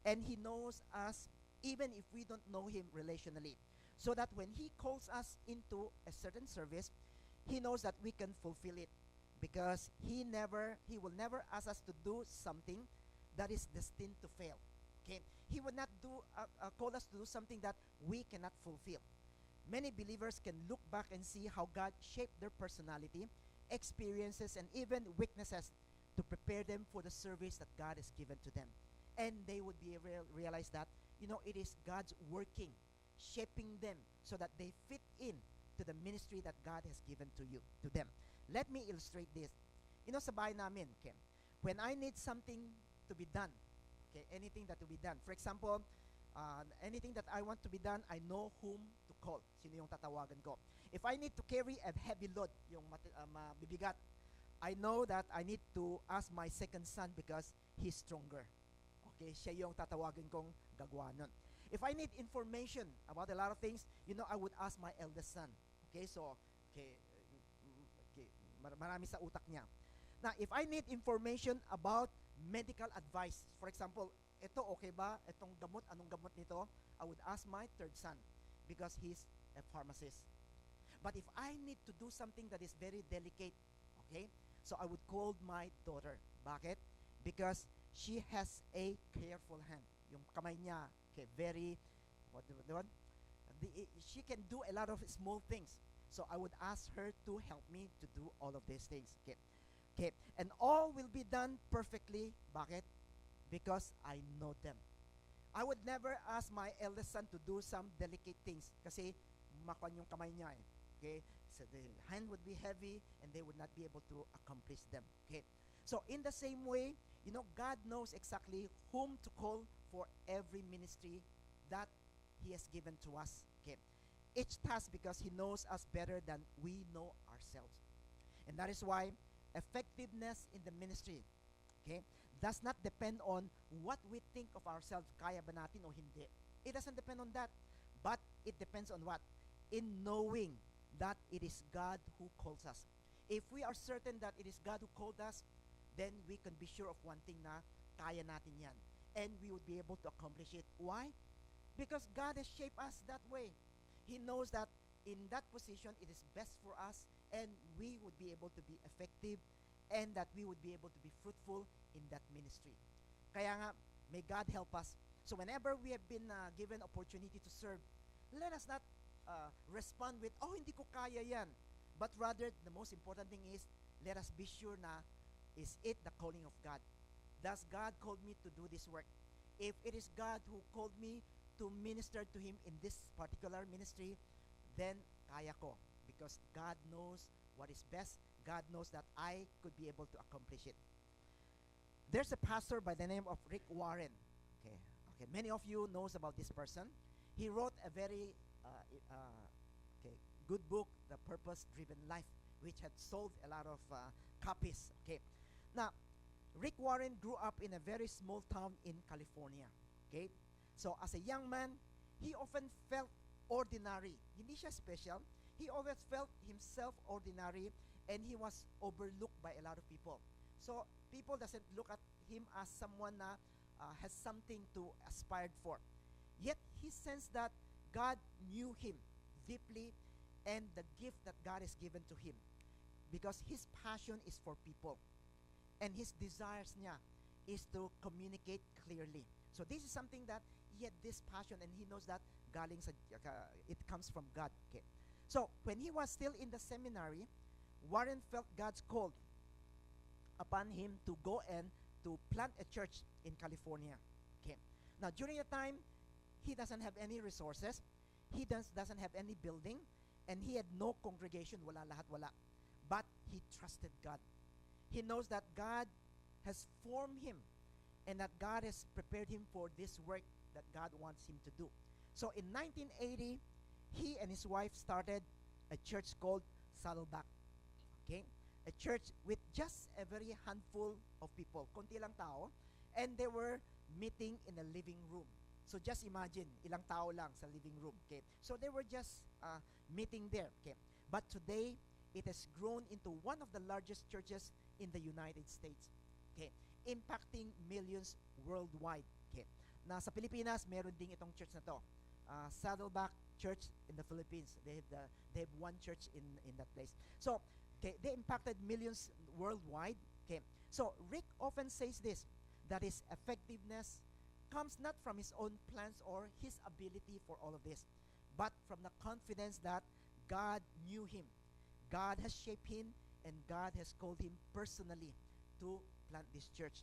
and he knows us even if we don't know him relationally. So that when he calls us into a certain service, he knows that we can fulfill it, because he will never ask us to do something that is destined to fail. Okay? He would not call us to do something that we cannot fulfill. Many believers can look back and see how God shaped their personality, experiences, and even weaknesses to prepare them for the service that God has given to them. And they would realize that, you know, it is God's working, shaping them so that they fit in to the ministry that God has given to them. Let me illustrate this. You know, sa bahay namin, okay, when I need something to be done, okay, anything that to be done. For example, Anything that I want to be done, I know whom to call. Sino yung tatawagan ko. If I need to carry a heavy load, yung mabibigat, I know that I need to ask my second son because he's stronger. Okay, siya yung tatawagan kong gagawa nun. If I need information about a lot of things, I would ask my eldest son. Okay, so, okay, marami sa utak niya. Now, if I need information about medical advice, for example, ito okay ba? Itong gamot, anong gamot nito? I would ask my third son because he's a pharmacist. But if I need to do something that is very delicate, okay, so I would call my daughter. Bakit? Because she has a careful hand. Yung kamay niya, okay, very, she can do a lot of small things. So I would ask her to help me to do all of these things. Okay. Okay. And all will be done perfectly. Bakit? Because I know them. I would never ask my eldest son to do some delicate things kasi makwan yung kamay niya eh. Okay? So the hand would be heavy and they would not be able to accomplish them. Okay? So in the same way, God knows exactly whom to call for every ministry that He has given to us. Okay? Each task because He knows us better than we know ourselves. And that is why effectiveness in the ministry, okay, does not depend on what we think of ourselves, kaya ba natin o hindi. It doesn't depend on that. But it depends on what? In knowing that it is God who calls us. If we are certain that it is God who called us, then we can be sure of one thing na kaya natin yan. And we would be able to accomplish it. Why? Because God has shaped us that way. He knows that in that position, it is best for us and we would be able to be effective and that we would be able to be fruitful in that ministry. Kaya nga, may God help us. So whenever we have been given opportunity to serve, let us not respond with, oh, hindi ko kaya yan. But rather, the most important thing is, let us be sure na, is it the calling of God? Does God call me to do this work? If it is God who called me to minister to Him in this particular ministry, then kaya ko. Because God knows what is best. God knows that I could be able to accomplish it. There's a pastor by the name of Rick Warren. Okay, many of you knows about this person. He wrote a very good book, The Purpose-Driven Life, which had sold a lot of copies. Okay, now Rick Warren grew up in a very small town in California. Okay, so as a young man, he often felt ordinary. Hindi siya special. He always felt himself ordinary, and he was overlooked by a lot of people. So people doesn't look at him as someone na has something to aspire for. Yet he sensed that God knew him deeply and the gift that God has given to him, because his passion is for people and his desires niya is to communicate clearly. So this is something that he had this passion, and he knows that galing sa, it comes from God. Okay. So when he was still in the seminary, Warren felt God's call upon him to go and to plant a church in California. Okay. Now during the time, he doesn't have any resources, he doesn't have any building, and he had no congregation, wala lahat wala. But he trusted God. He knows that God has formed him and that God has prepared him for this work that God wants him to do. So in 1980, he and his wife started a church called Saddleback. Okay? A church with just a very handful of people, konti lang tao, and they were meeting in a living room. So just imagine, ilang tao lang sa living room. Okay? So they were just meeting there. Okay? But today, it has grown into one of the largest churches in the United States. Okay? Impacting millions worldwide. Okay? Na sa Pilipinas, meron ding itong church na to. Saddleback Church in the Philippines. They have one church in that place. So, okay, they impacted millions worldwide. Okay. So, Rick often says this, that his effectiveness comes not from his own plans or his ability for all of this, but from the confidence that God knew him. God has shaped him, and God has called him personally to plant this church.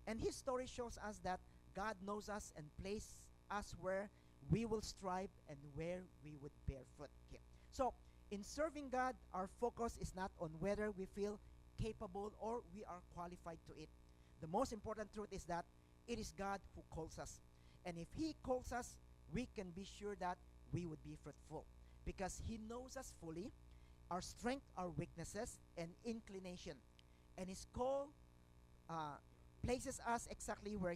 And his story shows us that God knows us and places us where we will strive and where we would bear fruit. Okay. So, in serving God, our focus is not on whether we feel capable or we are qualified to it. The most important truth is that it is God who calls us. And if He calls us, we can be sure that we would be fruitful because He knows us fully, our strength, our weaknesses, and inclination. And His call places us exactly where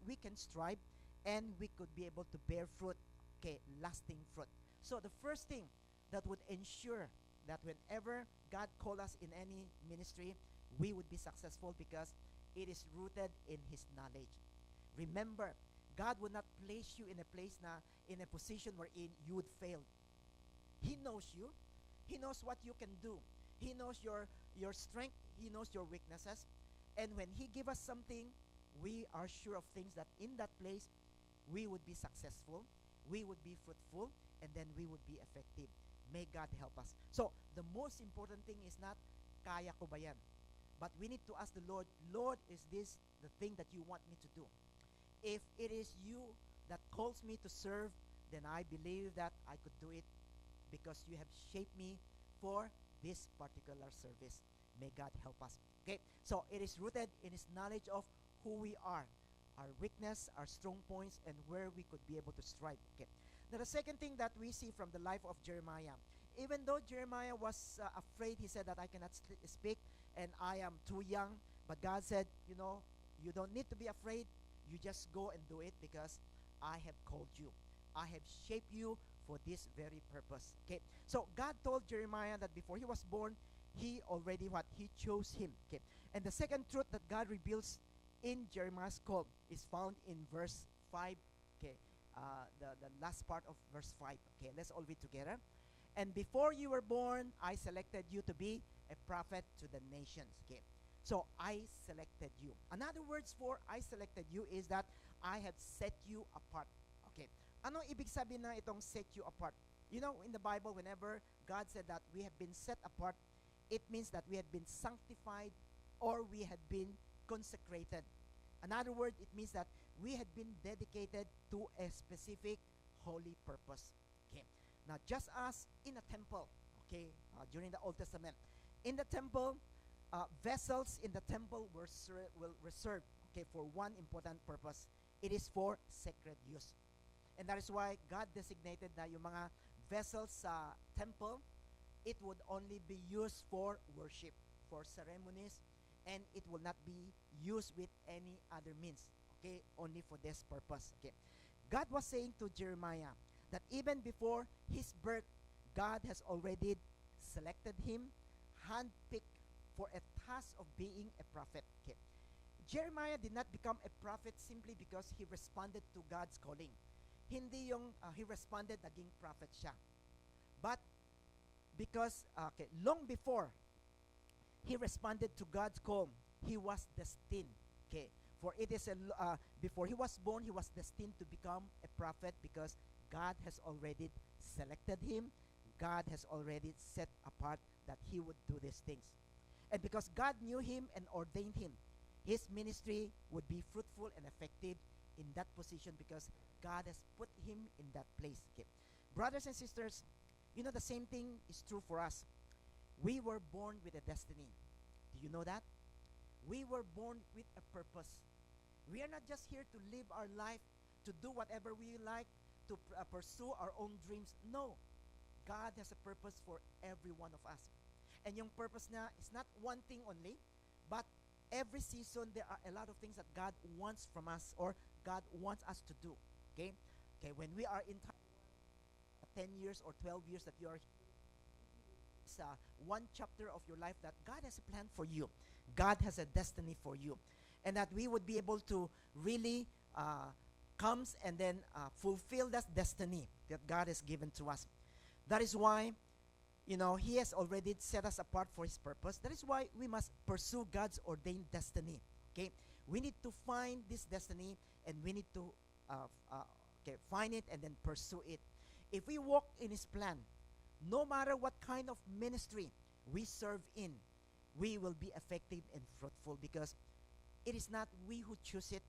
we can strive, and we could be able to bear fruit, okay, lasting fruit. So the first thing that would ensure that whenever God calls us in any ministry, we would be successful because it is rooted in His knowledge. Remember, God would not place you in a place in a position wherein you would fail. He knows you. He knows what you can do. He knows your strength. He knows your weaknesses. And when He gives us something, we are sure of things that in that place, we would be successful, we would be fruitful, and then we would be effective. May God help us. So, the most important thing is not, kaya ko ba yan? But we need to ask the Lord, Lord, is this the thing that you want me to do? If it is you that calls me to serve, then I believe that I could do it because you have shaped me for this particular service. May God help us. Okay, so it is rooted in His knowledge of who we are, our weakness, our strong points, and where we could be able to strive. Okay. Now the second thing that we see from the life of Jeremiah, even though Jeremiah was afraid, he said that I cannot speak and I am too young, but God said, you know, you don't need to be afraid. You just go and do it because I have called you. I have shaped you for this very purpose. Okay. So God told Jeremiah that before he was born, He already He chose him. Okay. And the second truth that God reveals in Jeremiah's call is found in verse 5. Okay. The last part of verse 5. Okay. Let's all read together. And before you were born, I selected you to be a prophet to the nations. Okay. So I selected you. Another words for I selected you is that I have set you apart. Okay. Anong ibig sabihin na itong set you apart? You know, in the Bible, whenever God said that we have been set apart, it means that we have been sanctified or we had been consecrated. Another word, it means that we had been dedicated to a specific holy purpose. Okay. Now, just as in a temple, okay, during the Old Testament, in the temple, vessels in the temple were reserved, okay, for one important purpose. It is for sacred use. And that is why God designated na yung mga vessels sa temple, it would only be used for worship, for ceremonies, and it will not be used with any other means, okay, only for this purpose. Okay. God was saying to Jeremiah that even before his birth, God has already selected him, handpicked for a task of being a prophet. Okay. Jeremiah did not become a prophet simply because he responded to God's calling. Hindi yung he responded, naging prophet siya. But because, long before he responded to God's call, he was destined. Okay. For it is before he was born, he was destined to become a prophet because God has already selected him. God has already set apart that he would do these things. And because God knew him and ordained him, his ministry would be fruitful and effective in that position because God has put him in that place. Okay. Brothers and sisters, you know the same thing is true for us. We were born with a destiny. Do you know that? We were born with a purpose. We are not just here to live our life, to do whatever we like, to pursue our own dreams. No. God has a purpose for every one of us. And yung purpose na is not one thing only, but every season there are a lot of things that God wants from us or God wants us to do. Okay? Okay, when we are in 10 years or 12 years that you are here, it's one chapter of your life that God has a plan for you. God has a destiny for you. And that we would be able to really comes and then fulfill that destiny that God has given to us. That is why, you know, He has already set us apart for His purpose. That is why we must pursue God's ordained destiny. Okay? We need to find this destiny and we need to find it and then pursue it. If we walk in His plan, no matter what kind of ministry we serve in, we will be effective and fruitful because it is not we who choose it,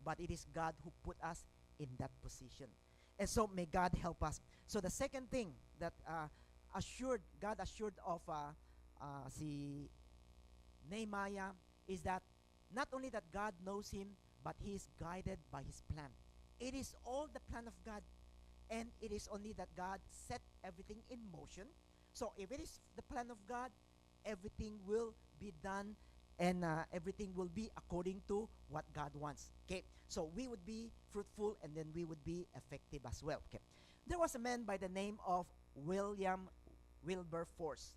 but it is God who put us in that position. And so may God help us. So the second thing that God assured of si Nehemiah is that not only that God knows him, but he is guided by his plan. It is all the plan of God, and it is only that God set everything in motion. So if it is the plan of God, everything will be done, and everything will be according to what God wants. Okay, so we would be fruitful, and then we would be effective as well. Okay, there was a man by the name of William Wilberforce.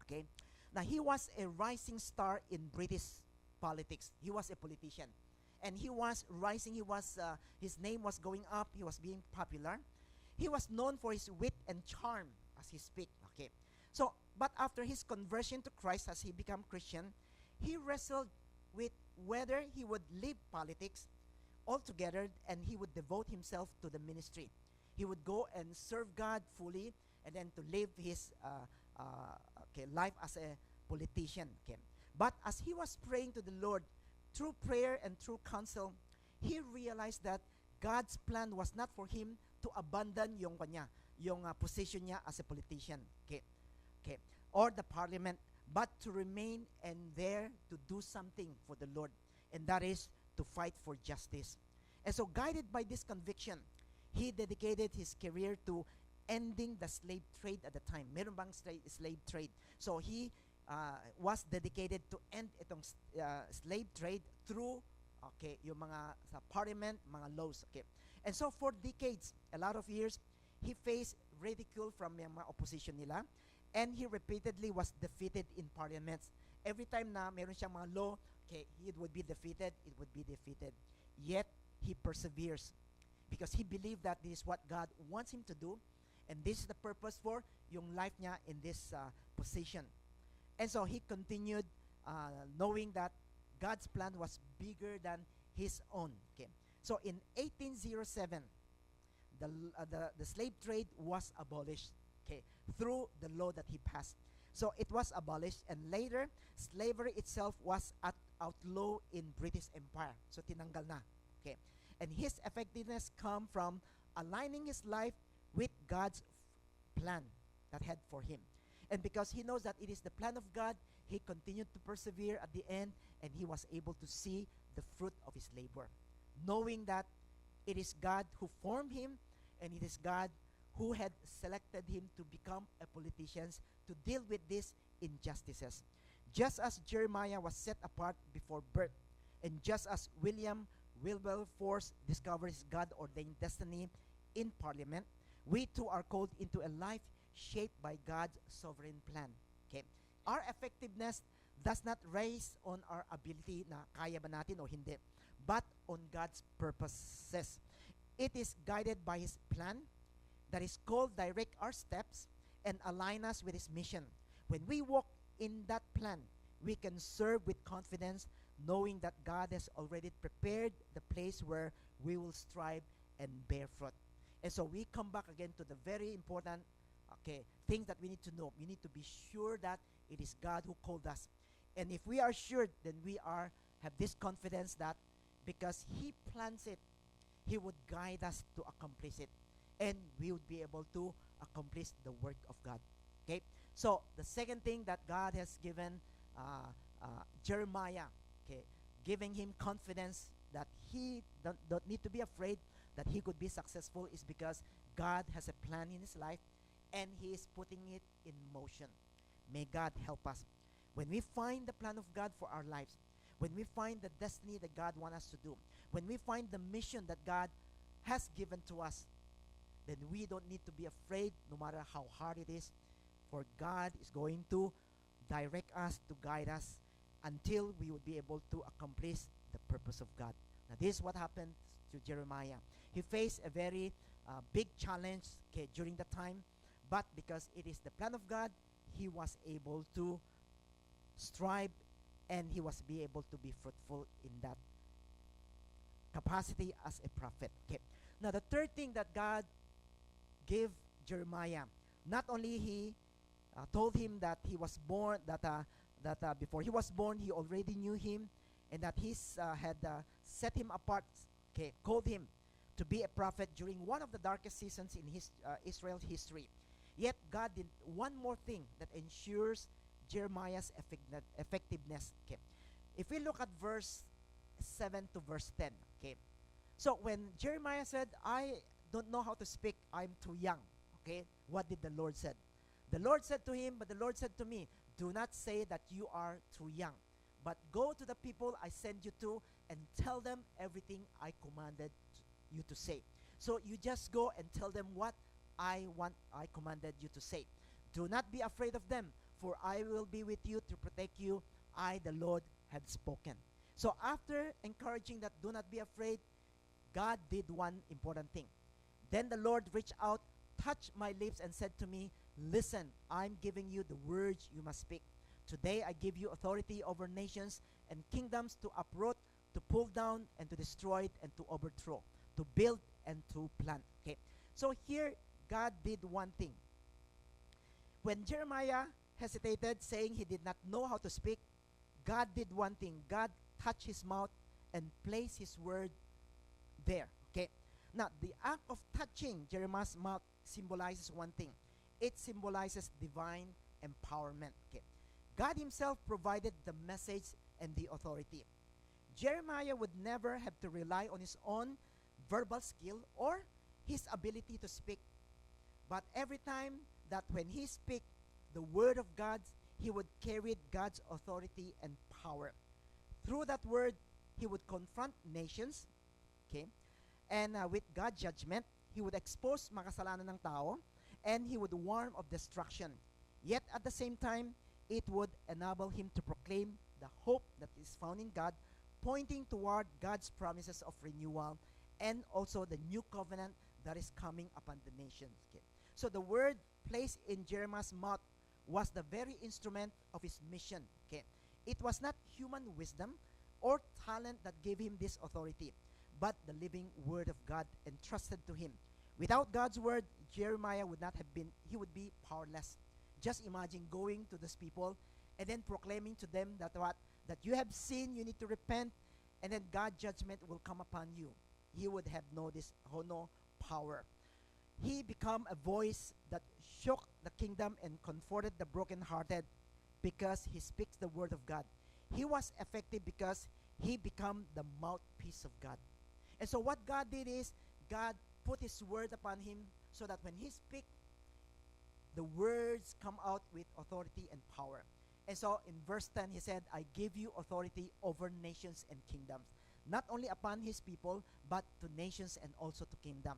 Okay, now he was a rising star in British politics. He was a politician, and he was rising. He was his name was going up. He was being popular. He was known for his wit and charm as he speak. Okay, so but after his conversion to Christ, as he became Christian, he wrestled with whether he would leave politics altogether and he would devote himself to the ministry. He would go and serve God fully, and then to live his life as a politician. Okay. But as he was praying to the Lord through prayer and through counsel, he realized that God's plan was not for him to abandon yung position niya as a politician, okay, or the parliament, but to remain and there to do something for the Lord, and that is to fight for justice. And so, guided by this conviction, he dedicated his career to ending the slave trade at the time. Meron bang slave trade? So he was dedicated to end itong slave trade through yung mga sa parliament, mga laws. Okay. And so for decades, a lot of years, he faced ridicule from yung mga opposition nila, and he repeatedly was defeated in parliaments. Every time na meron siyang mga law, okay, it would be defeated, it would be defeated. Yet he perseveres because he believed that this is what God wants him to do, and this is the purpose for yung life niya in this position. And so he continued knowing that God's plan was bigger than his own. Okay. So in 1807, the slave trade was abolished, okay, through the law that he passed. So it was abolished, and later slavery itself was outlawed in British Empire. So tinanggal na. Okay. And his effectiveness come from aligning his life with God's plan that had for him. And because he knows that it is the plan of God, he continued to persevere at the end, and he was able to see the fruit of his labor, knowing that it is God who formed him, and it is God who had selected him to become a politician to deal with these injustices. Just as Jeremiah was set apart before birth, and just as William Wilberforce discovered his God-ordained destiny in Parliament, we too are called into a life shaped by God's sovereign plan. Okay? Our effectiveness does not rest on our ability na kaya ba natin o hindi, but on God's purposes. It is guided by His plan that is called direct our steps and align us with His mission. When we walk in that plan, we can serve with confidence, knowing that God has already prepared the place where we will strive and bear fruit. And so we come back again to the very important things that we need to know. We need to be sure that it is God who called us. And if we are sure, then we have this confidence that because He plans it, He would guide us to accomplish it. And we would be able to accomplish the work of God. Okay? So, the second thing that God has given Jeremiah, giving him confidence that he don't need to be afraid that he could be successful, is because God has a plan in his life and He is putting it in motion. May God help us. When we find the plan of God for our lives, when we find the destiny that God wants us to do, when we find the mission that God has given to us, then we don't need to be afraid no matter how hard it is, for God is going to direct us, to guide us, until we would be able to accomplish the purpose of God. Now, this is what happened to Jeremiah. He faced a very big challenge during the time, but because it is the plan of God, he was able to strive, and he was be able to be fruitful in that capacity as a prophet. Okay. Now, the third thing that God gave Jeremiah, not only he told him that he was born, that before he was born, he already knew him, and that he had set him apart, called him to be a prophet during one of the darkest seasons in Israel's history. Yet God did one more thing that ensures Jeremiah's effectiveness. Okay. If we look at verse 7 to verse 10, So when Jeremiah said, I don't know how to speak, I'm too young. Okay, what did the Lord said? The Lord said to him, but the Lord said to me, do not say that you are too young, but go to the people I send you to and tell them everything I commanded you to say. So you just go and tell them what I commanded you to say. Do not be afraid of them, for I will be with you to protect you. I, the Lord, had spoken. So after encouraging that do not be afraid, God did one important thing. Then the Lord reached out, touched my lips, and said to me, listen, I'm giving you the words you must speak. Today I give you authority over nations and kingdoms to uproot, to pull down, and to destroy, and to overthrow, to build and to plant. Okay. So here, God did one thing. When Jeremiah hesitated, saying he did not know how to speak, God did one thing. God touched his mouth and placed his word there. Okay. Now, the act of touching Jeremiah's mouth symbolizes one thing. It symbolizes divine empowerment. Okay. God himself provided the message and the authority. Jeremiah would never have to rely on his own verbal skill or his ability to speak. But every time that when he speak the word of God, he would carry God's authority and power. Through that word, he would confront nations, okay? And with God's judgment, he would expose makasalanan ng tao, and he would warn of destruction. Yet at the same time, it would enable him to proclaim the hope that is found in God, pointing toward God's promises of renewal and also the new covenant that is coming upon the nations. Okay. So the word placed in Jeremiah's mouth was the very instrument of his mission. Okay. It was not human wisdom or talent that gave him this authority, but the living word of God entrusted to him. Without God's word, Jeremiah would not have been, he would be powerless. Just imagine going to these people and then proclaiming to them that what? That you have sinned, you need to repent, and then God's judgment will come upon you. He would have no power. He became a voice that shook the kingdom and comforted the brokenhearted because he speaks the word of God. He was effective because he became the mouthpiece of God. And so what God did is, God put his word upon him so that when he speaks, the words come out with authority and power. And so in verse 10, he said, I give you authority over nations and kingdoms, not only upon his people, but to nations and also to kingdom.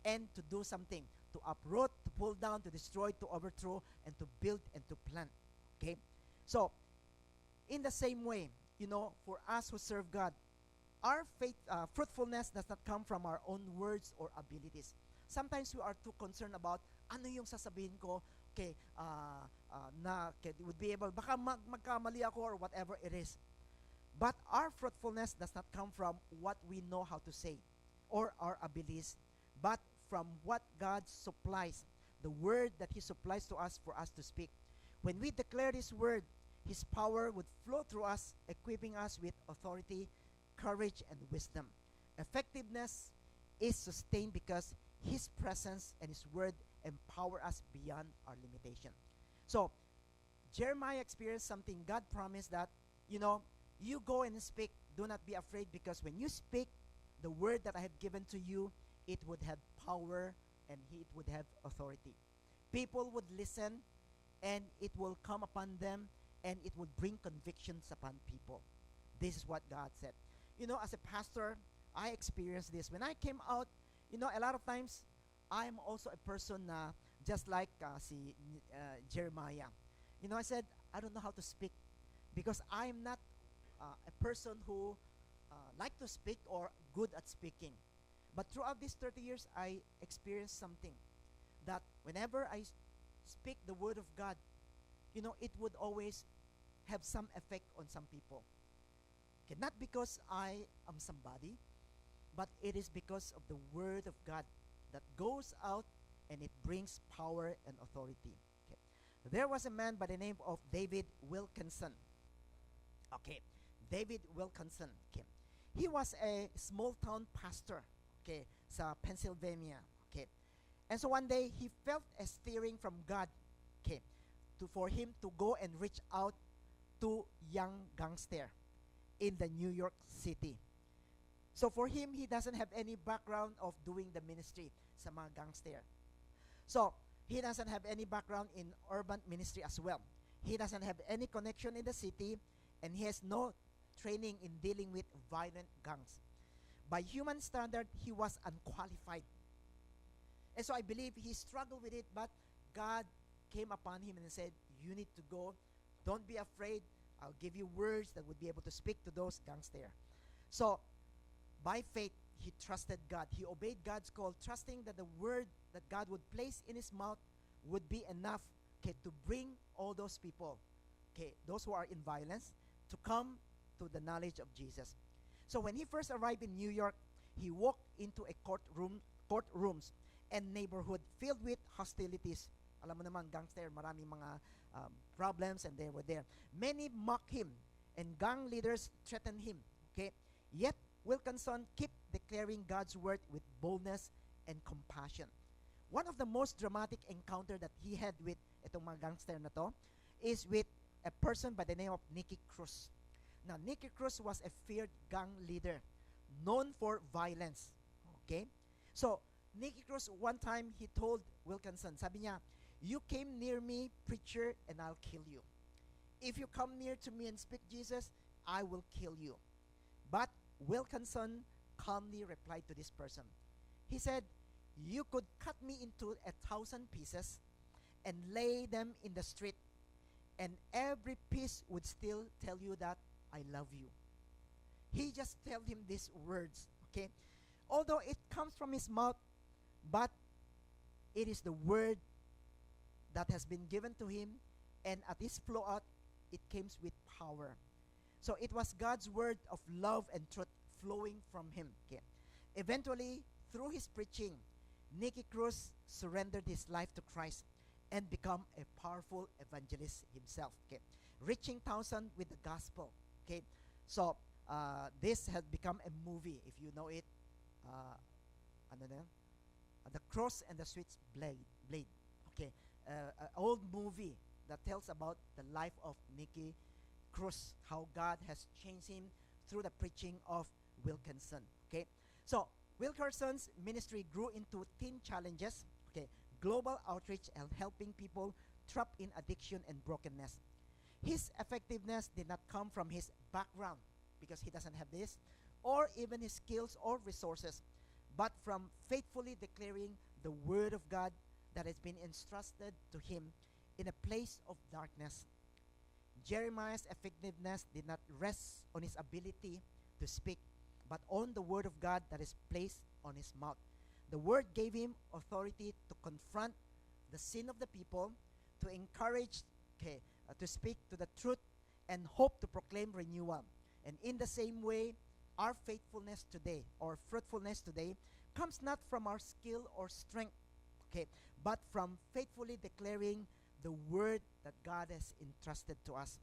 And to do something, to uproot, to pull down, to destroy, to overthrow, and to build and to plant. Okay? So, in the same way, for us who serve God, our faith, fruitfulness does not come from our own words or abilities. Sometimes we are too concerned about ano yung sasabihin ko, okay, would be able, baka magkamali ako or whatever it is. But our fruitfulness does not come from what we know how to say or our abilities, but from what God supplies, the word that he supplies to us for us to speak. When we declare his word, his power would flow through us, equipping us with authority, courage, and wisdom. Effectiveness is sustained because his presence and his word empower us beyond our limitation. So, Jeremiah experienced something. God promised that, you go and speak. Do not be afraid, because when you speak the word that I have given to you, it would have power and it would have authority. People would listen and it will come upon them and it would bring convictions upon people. This is what God said. As a pastor, I experienced this. When I came out, a lot of times, I'm also a person just like Jeremiah. I said, I don't know how to speak because I'm not a person who like to speak or good at speaking. But throughout these 30 years, I experienced something that whenever I speak the word of God, it would always have some effect on some people. Okay, not because I am somebody, but it is because of the word of God that goes out and it brings power and authority. Okay. There was a man by the name of David Wilkinson. Okay, David Wilkinson. Okay. He was a small town pastor, okay, sa Pennsylvania. Okay. And so one day he felt a stirring from God, okay, for him to go and reach out to young gangster in the New York City. So for him, he doesn't have any background of doing the ministry sa mga gangster. So he doesn't have any background in urban ministry as well. He doesn't have any connection in the city, and he has no training in dealing with violent gangs. By human standard, he was unqualified. And so I believe he struggled with it, but God came upon him and said, you need to go. Don't be afraid. I'll give you words that would be able to speak to those gangsters. So, by faith, he trusted God. He obeyed God's call, trusting that the word that God would place in his mouth would be enough, okay, to bring all those people, okay, those who are in violence, to come to the knowledge of Jesus. So when he first arrived in New York, he walked into a courtrooms and neighborhood filled with hostilities. Alam mo naman, gangster, maraming mga problems, and they were there. Many mocked him, and gang leaders threatened him. Okay, yet Wilkinson kept declaring God's word with boldness and compassion. One of the most dramatic encounter that he had with itong mga gangster na to is with a person by the name of Nicky Cruz. Now, Nicky Cruz was a feared gang leader known for violence. Okay? So, Nicky Cruz, one time, he told Wilkinson, sabi niya, you came near me, preacher, and I'll kill you. If you come near to me and speak Jesus, I will kill you. But Wilkinson calmly replied to this person. He said, you could cut me into 1,000 pieces and lay them in the street, and every piece would still tell you that I love you. He just told him these words, okay? Although it comes from his mouth, but it is the word that has been given to him, and at his flow out, it comes with power. So it was God's word of love and truth flowing from him. Okay? Eventually, through his preaching, Nicky Cruz surrendered his life to Christ and become a powerful evangelist himself. Okay? Reaching thousands with the gospel. Okay? So this has become a movie, if you know it. Ano na? The Cross and the Switchblade. Okay? An old movie that tells about the life of Nicky Cruz, how God has changed him through the preaching of Wilkinson. Okay, so Wilkinson's ministry grew into teen challenges, okay, global outreach, and helping people trapped in addiction and brokenness. His effectiveness did not come from his background, because he doesn't have this, or even his skills or resources, but from faithfully declaring the word of God that has been entrusted to him in a place of darkness. Jeremiah's effectiveness did not rest on his ability to speak, but on the word of God that is placed on his mouth. The word gave him authority to confront the sin of the people, to encourage, to speak to the truth, and hope to proclaim renewal. And in the same way, our faithfulness today, or fruitfulness today, comes not from our skill or strength, but from faithfully declaring the word that God has entrusted to us.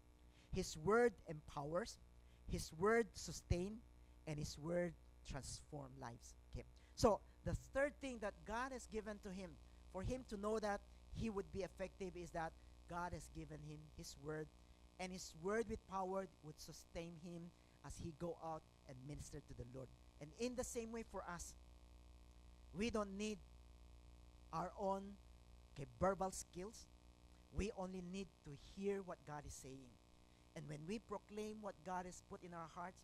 His word empowers, his word sustains, and his word transforms lives. So the third thing that God has given to him, for him to know that he would be effective, is that God has given him his word, and his word with power would sustain him as he go out and minister to the Lord. And in the same way for us, we don't need our own verbal skills. We only need to hear what God is saying. And when we proclaim what God has put in our hearts,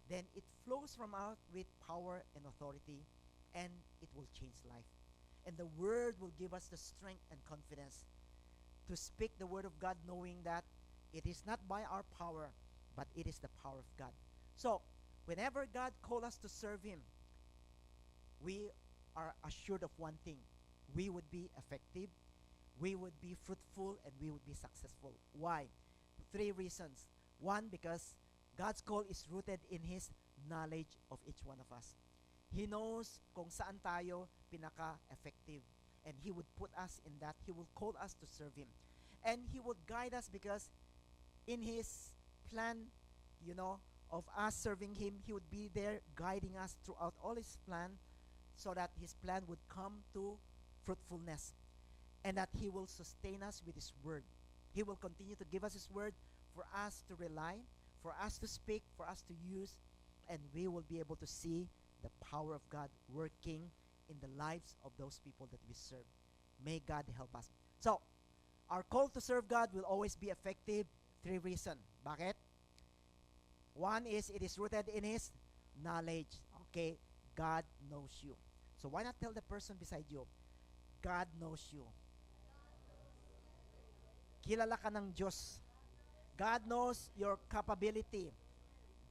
then it flows from out with power and authority, and it will change life. And the word will give us the strength and confidence to speak the word of God, knowing that it is not by our power, but it is the power of God. So, whenever God calls us to serve him, we are assured of one thing: we would be effective, we would be fruitful, and we would be successful. Why? 3 reasons. 1, because God's call is rooted in his knowledge of each one of us. He knows kung saan tayo pinaka-effective, and he would put us in that. He will call us to serve him. And he would guide us, because in his plan, of us serving him, he would be there guiding us throughout all his plan, so that his plan would come to fruitfulness, and that he will sustain us with his word. He will continue to give us his word for us to rely, for us to speak, for us to use, and we will be able to see the power of God working in the lives of those people that we serve. May God help us. So, our call to serve God will always be effective. 3 reasons. Bakit? One is, it is rooted in His knowledge. Okay? God knows you. So why not tell the person beside you, God knows you. Kilala ka ng Diyos. God knows your capability.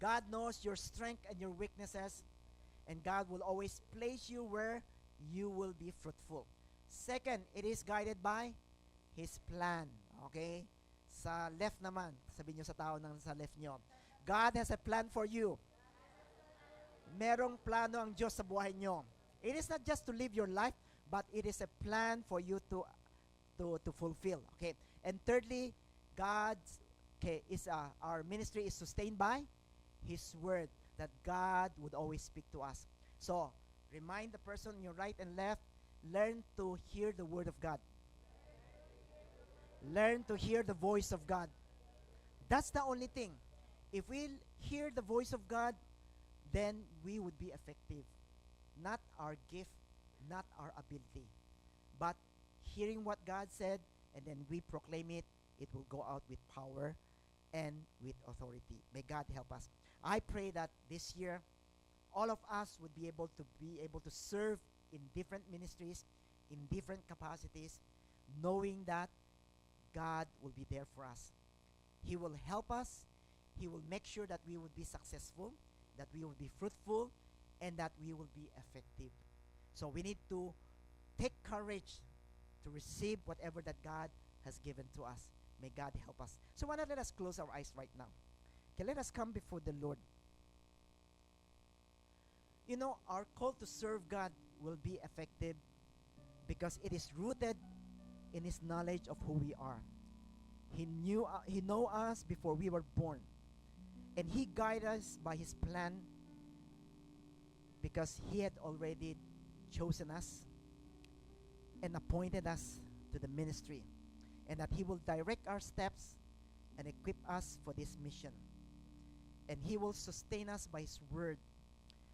God knows your strength and your weaknesses. And God will always place you where you will be fruitful. Second, it is guided by His plan. Okay? Sa left naman, sabihin nyo sa tao ng sa left nyo, God has a plan for you. Merong plano ang Diyos sa buhay nyo. It is not just to live your life, but it is a plan for you to fulfill. Okay? And thirdly, our ministry is sustained by His Word, that God would always speak to us. So, remind the person on your right and left, learn to hear the Word of God. Learn to hear the voice of God. That's the only thing. If we hear the voice of God, then we would be effective. Not our gift, not our ability, but hearing what God said, and then we proclaim it, it will go out with power and with authority. May God help us. I pray that this year, all of us would be able to serve in different ministries, in different capacities, knowing that God will be there for us. He will help us. He will make sure that we will be successful, that we will be fruitful, and that we will be effective. So we need to take courage to receive whatever that God has given to us. May God help us. So why not let us close our eyes right now? Okay, let us come before the Lord. You know, our call to serve God will be effective because it is rooted in His knowledge of who we are. He know us before we were born. And He guided us by His plan because He had already chosen us and appointed us to the ministry. And that He will direct our steps and equip us for this mission. And He will sustain us by His Word.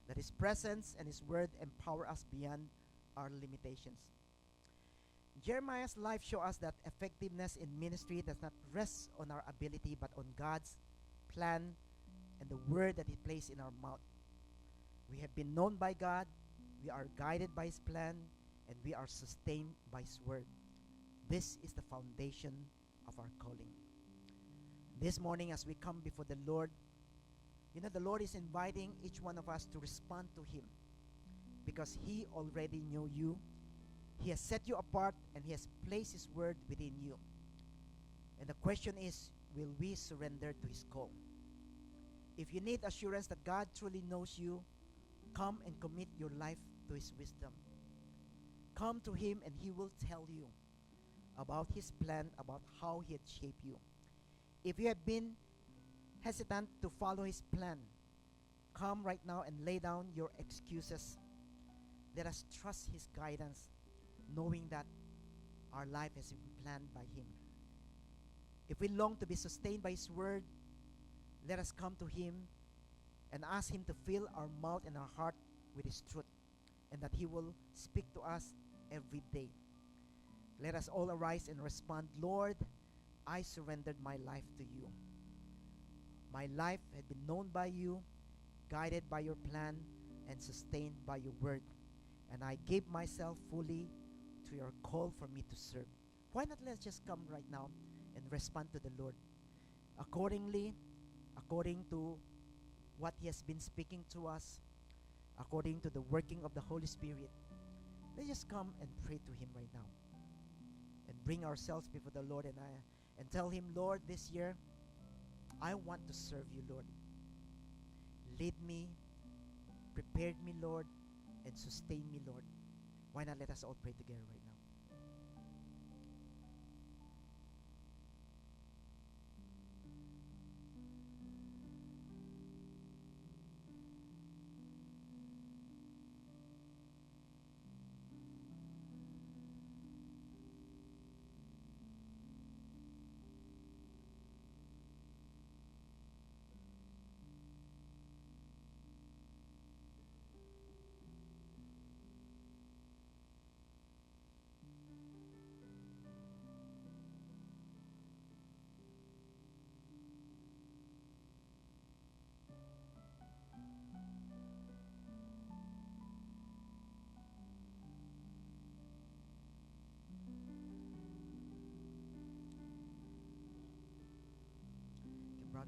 That His presence and His Word empower us beyond our limitations. Jeremiah's life shows us that effectiveness in ministry does not rest on our ability but on God's plan and the word that He placed in our mouth. We have been known by God, we are guided by His plan, and we are sustained by His word. This is the foundation of our calling. This morning as we come before the Lord, you know, the Lord is inviting each one of us to respond to Him because He already knew you. He has set you apart and He has placed His word within you. And the question is, will we surrender to His call? If you need assurance that God truly knows you, come and commit your life to His wisdom. Come to Him and He will tell you about His plan, about how He had shaped you. If you have been hesitant to follow His plan, come right now and lay down your excuses. Let us trust His guidance, knowing that our life has been planned by Him. If we long to be sustained by His word, let us come to Him and ask Him to fill our mouth and our heart with His truth, and that He will speak to us every day. Let us all arise and respond, Lord, I surrendered my life to you. My life had been known by you, guided by your plan, and sustained by your word. And I gave myself fully to your call for me to serve. Why not let's just come right now and respond to the Lord accordingly, according to what He has been speaking to us, according to the working of the Holy Spirit. Let's just come and pray to Him right now and bring ourselves before the Lord and tell Him, Lord, this year I want to serve you, Lord. Lead me, prepare me, Lord, and sustain me, Lord. Why not let us all pray together right now?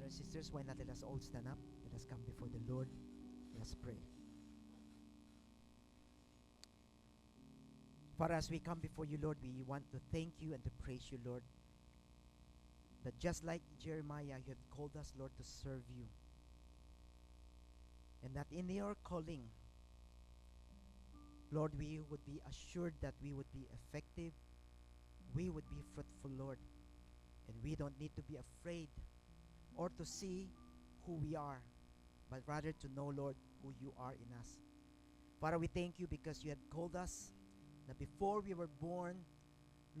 Brothers and sisters, why not let us all stand up? Let us come before the Lord. Let us pray. Father, as we come before you, Lord, we want to thank you and to praise you, Lord, that just like Jeremiah, you have called us, Lord, to serve you. And that in your calling, Lord, we would be assured that we would be effective, we would be fruitful, Lord. And we don't need to be afraid or to see who we are, but rather to know, Lord, who you are in us. Father, we thank you because you have called us, that before we were born,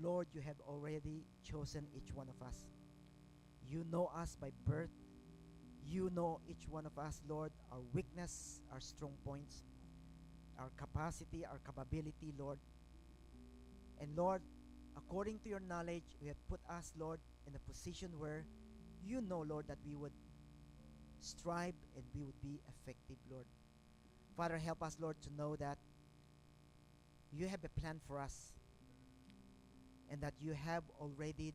Lord, you have already chosen each one of us. You know us by birth. You know each one of us, Lord, our weakness, our strong points, our capacity, our capability, Lord. And Lord, according to your knowledge, you have put us, Lord, in a position where you know, Lord, that we would strive and we would be effective, Lord. Father, help us, Lord, to know that you have a plan for us and that you have already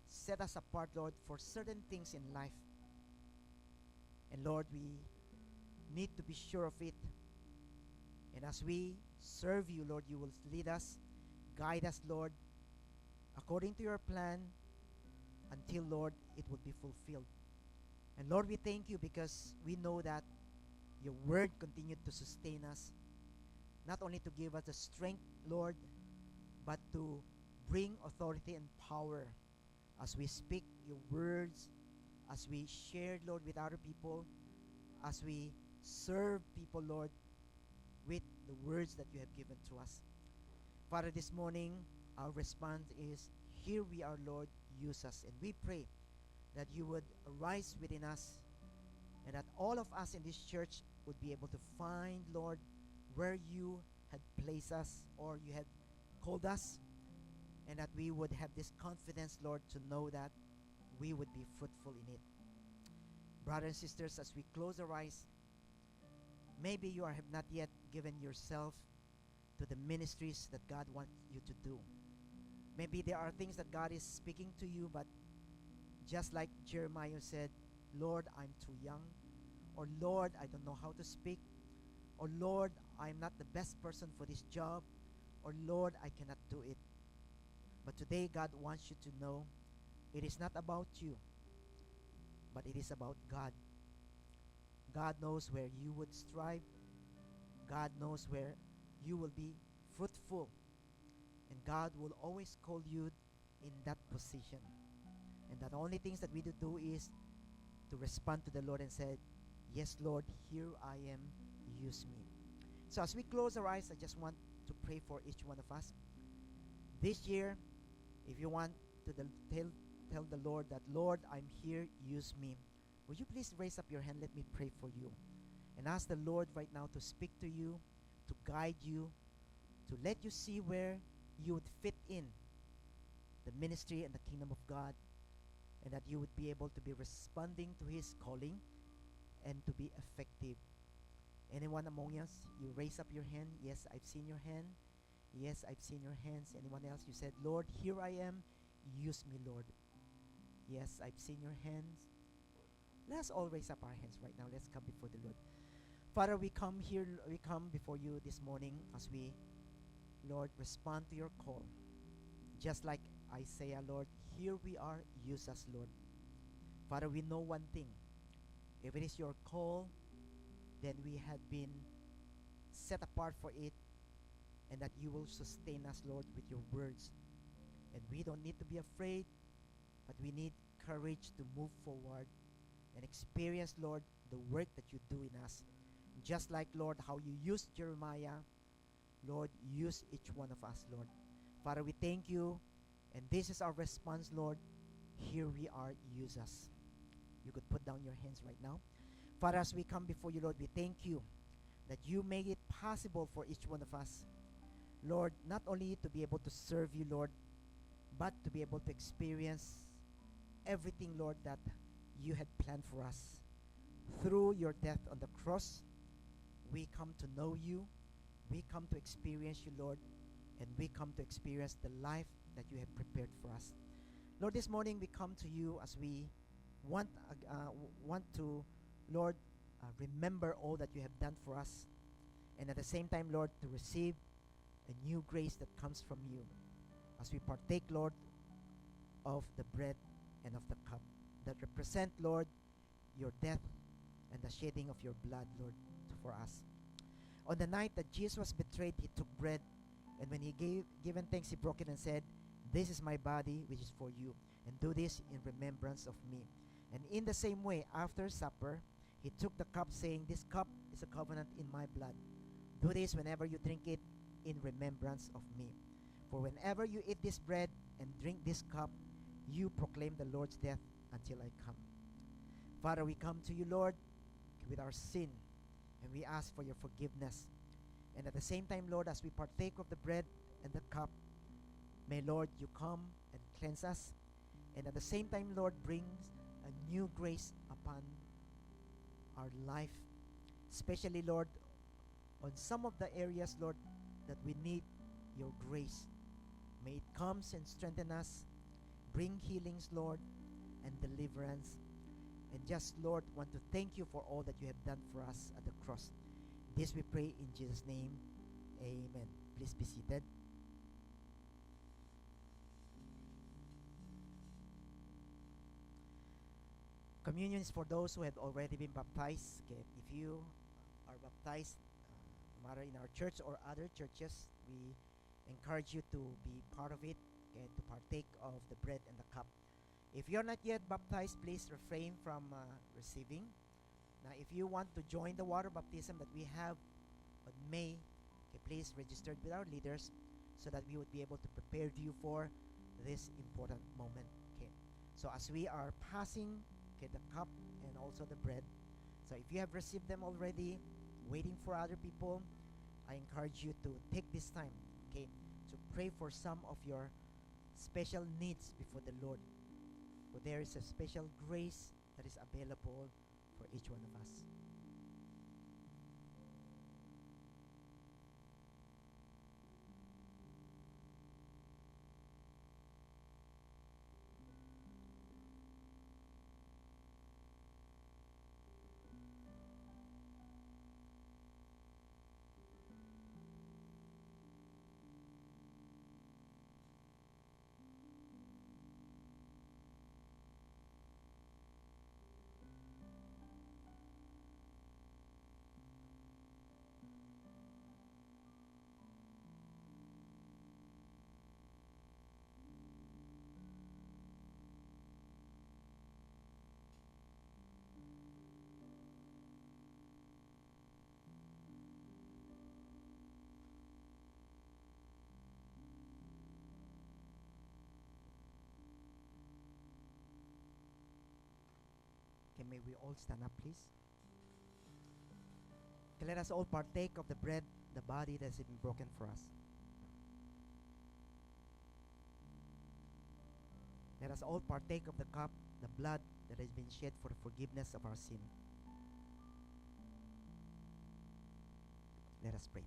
set us apart, Lord, for certain things in life. And Lord, we need to be sure of it. And as we serve you, Lord, you will lead us, guide us, Lord, according to your plan until, Lord, it will be fulfilled. And Lord, we thank you because we know that your word continued to sustain us, not only to give us the strength, Lord, but to bring authority and power as we speak your words, as we share, Lord, with other people, as we serve people, Lord, with the words that you have given to us. Father, this morning, our response is, here we are, Lord, use us. And we pray that you would arise within us and that all of us in this church would be able to find, Lord, where you had placed us or you had called us, and that we would have this confidence, Lord, to know that we would be fruitful in it. Brothers and sisters, as we close our eyes, maybe you have not yet given yourself to the ministries that God wants you to do. Maybe there are things that God is speaking to you, but just like Jeremiah said, Lord, I'm too young, or Lord, I don't know how to speak, or Lord, I'm not the best person for this job, or Lord, I cannot do it. But today, God wants you to know it is not about you, but it is about God. God knows where you would strive. God knows where you will be fruitful. And God will always call you in that position. And the only things that we do is to respond to the Lord and say, yes, Lord, here I am, use me. So as we close our eyes, I just want to pray for each one of us. This year, if you want to tell the Lord that, Lord, I'm here, use me. Would you please raise up your hand? Let me pray for you. And ask the Lord right now to speak to you, to guide you, to let you see where you would fit in the ministry and the kingdom of God, and that you would be able to be responding to his calling and to be effective. Anyone among us, you raise up your hand. Yes, I've seen your hand. Yes, I've seen your hands. Anyone else, you said, Lord, here I am, use me, Lord. Yes, I've seen your hands. Let's all raise up our hands right now. Let's come before the Lord. Father, we come before you this morning as we, Lord, respond to your call. Just like Isaiah, Lord, here we are, use us, Lord. Father, we know one thing. If it is your call, then we have been set apart for it, and that you will sustain us, Lord, with your words. And we don't need to be afraid, but we need courage to move forward and experience, Lord, the work that you do in us. Just like, Lord, how you used Jeremiah, Lord, use each one of us, Lord. Father, we thank you, and this is our response, Lord. Here we are, use us. You could put down your hands right now. Father, as we come before you, Lord, we thank you that you make it possible for each one of us, Lord, not only to be able to serve you, Lord, but to be able to experience everything, Lord, that you had planned for us. Through your death on the cross, we come to know you, we come to experience you, Lord, and we come to experience the life that you have prepared for us. Lord, this morning we come to you as we want to, Lord, remember all that you have done for us, and at the same time, Lord, to receive a new grace that comes from you as we partake, Lord, of the bread and of the cup that represent, Lord, your death and the shedding of your blood, Lord, for us. On the night that Jesus was betrayed, he took bread, and when he given thanks, he broke it and said, "This is my body, which is for you, and do this in remembrance of me." And in the same way, after supper, he took the cup, saying, "This cup is a covenant in my blood. Do this whenever you drink it in remembrance of me. For whenever you eat this bread and drink this cup, you proclaim the Lord's death until I come." Father, we come to you, Lord, with our sin, and we ask for your forgiveness. And at the same time, Lord, as we partake of the bread and the cup, may, Lord, you come and cleanse us. And at the same time, Lord, brings a new grace upon our life. Especially, Lord, on some of the areas, Lord, that we need your grace. May it come and strengthen us, bring healings, Lord, and deliverance. And just, Lord, want to thank you for all that you have done for us at the cross. This we pray in Jesus' name. Amen. Please be seated. Communion is for those who have already been baptized. Okay, if you are baptized, no matter in our church or other churches, we encourage you to be part of it, okay, to partake of the bread and the cup. If you're not yet baptized, please refrain from receiving. Now, if you want to join the water baptism that we have on May, okay, please register with our leaders so that we would be able to prepare you for this important moment. Okay, so as we are passing, okay, the cup and also the bread, so if you have received them already, waiting for other people, I encourage you to take this time, okay, to pray for some of your special needs before the Lord. For there is a special grace that is available for each one of us. Okay, may we all stand up, please. Okay, let us all partake of the bread, the body that has been broken for us. Let us all partake of the cup, the blood that has been shed for the forgiveness of our sin. Let us pray.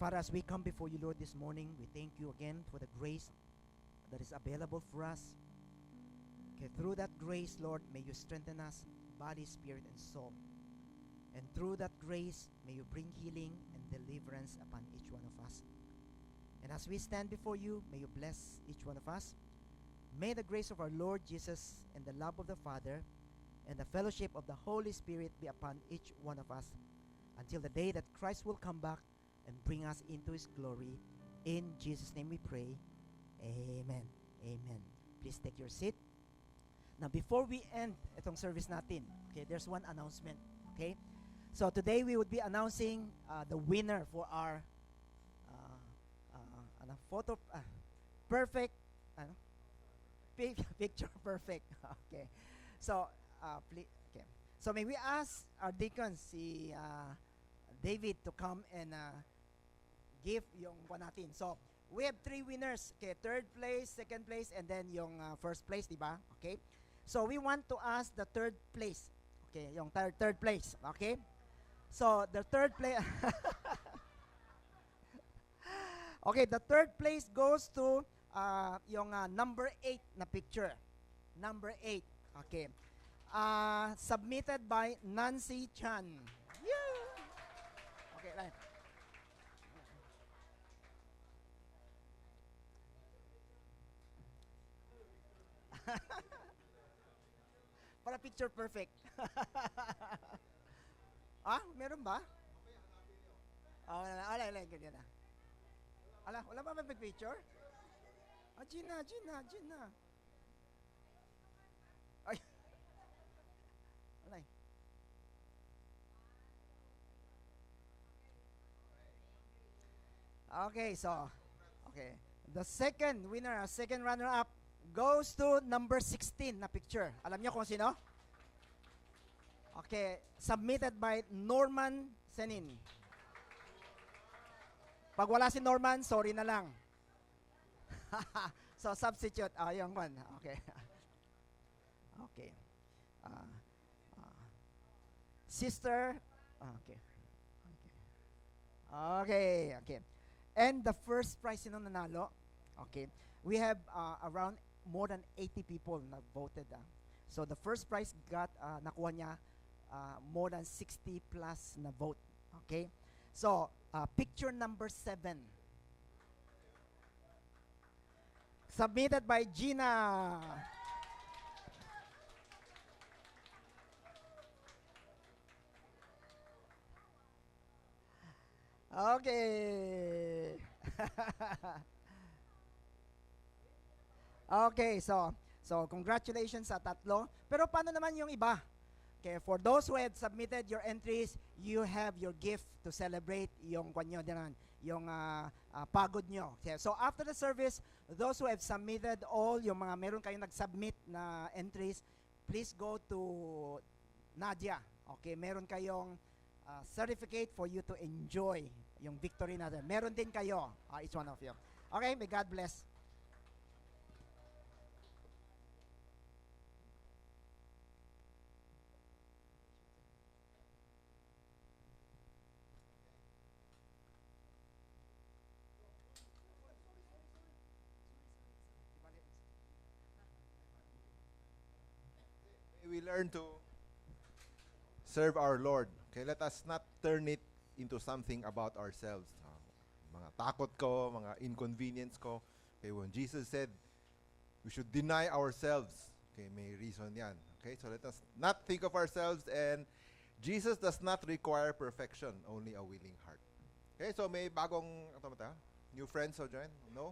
Father, as we come before you, Lord, this morning, we thank you again for the grace that is available for us. Okay, through that grace, Lord, may you strengthen us, body, spirit, and soul. And through that grace, may you bring healing and deliverance upon each one of us. And as we stand before you, may you bless each one of us. May the grace of our Lord Jesus and the love of the Father and the fellowship of the Holy Spirit be upon each one of us until the day that Christ will come back and bring us into his glory. In Jesus' name we pray. Amen. Amen. Please take your seat. Now, before we end itong service natin, okay, there's one announcement, okay? So, today we would be announcing the winner for our photo, perfect, picture perfect, okay? So, please, okay. So, may we ask our deacon, si David, to come and give yung one natin. So, we have 3 winners, okay? 3rd place, 2nd place, and then yung 1st place, diba? Okay? So, we want to ask the 3rd place. Okay, yung 3rd place. Okay? So, the 3rd place. Okay, the 3rd place goes to yung number 8 na picture. Number 8. Okay. submitted by Nancy Chan. Yeah. Okay, right. Para picture perfect. Meron ba? Wala, ganyan na. Wala ba may picture? Gina. Ay. Wala. Okay, so, okay. The second winner, second runner-up, goes to number 16 na picture. Alam niyo kung sino? Okay, submitted by Norman Senin. Pag wala si Norman, sorry na lang. So, substitute. Yung one. Okay. Okay. Sister. Okay. Okay. And the first prize, sino nanalo? Okay. We have around more than 80 people na voted. So, the first prize nakuha niya more than 60 plus na vote. Okay? So, picture number 7. Submitted by Gina. Okay. Okay, so congratulations sa tatlo. Pero paano naman yung iba? Okay, for those who have submitted your entries, you have your gift to celebrate yung kwanyo dinan, yung pagod nyo. Okay, so after the service, those who have submitted all yung mga meron kayong nag-submit na entries, please go to Nadia. Okay, meron kayong certificate for you to enjoy yung victory natin. Meron din kayo, each one of you. Okay, may God bless. We learn to serve our Lord. Okay, let us not turn it into something about ourselves. Mga takot ko, mga inconvenience ko. Okay, when Jesus said we should deny ourselves, okay, may reason yan. Okay, so let us not think of ourselves, and Jesus does not require perfection, only a willing heart. Okay, so may bagong new friends so join? No?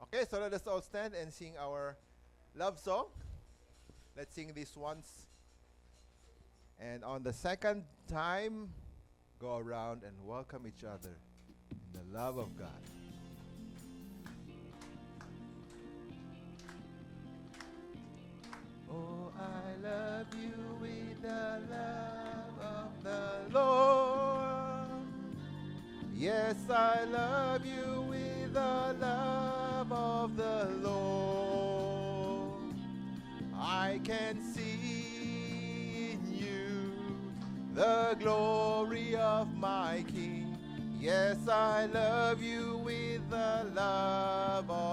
Okay, so let us all stand and sing our love song. Let's sing this once. And on the second time, go around and welcome each other in the love of God. Oh, I love you with the love of the Lord. Yes, I love you with the love of the Lord. I can see in you the glory of my King. Yes, I love you with the love of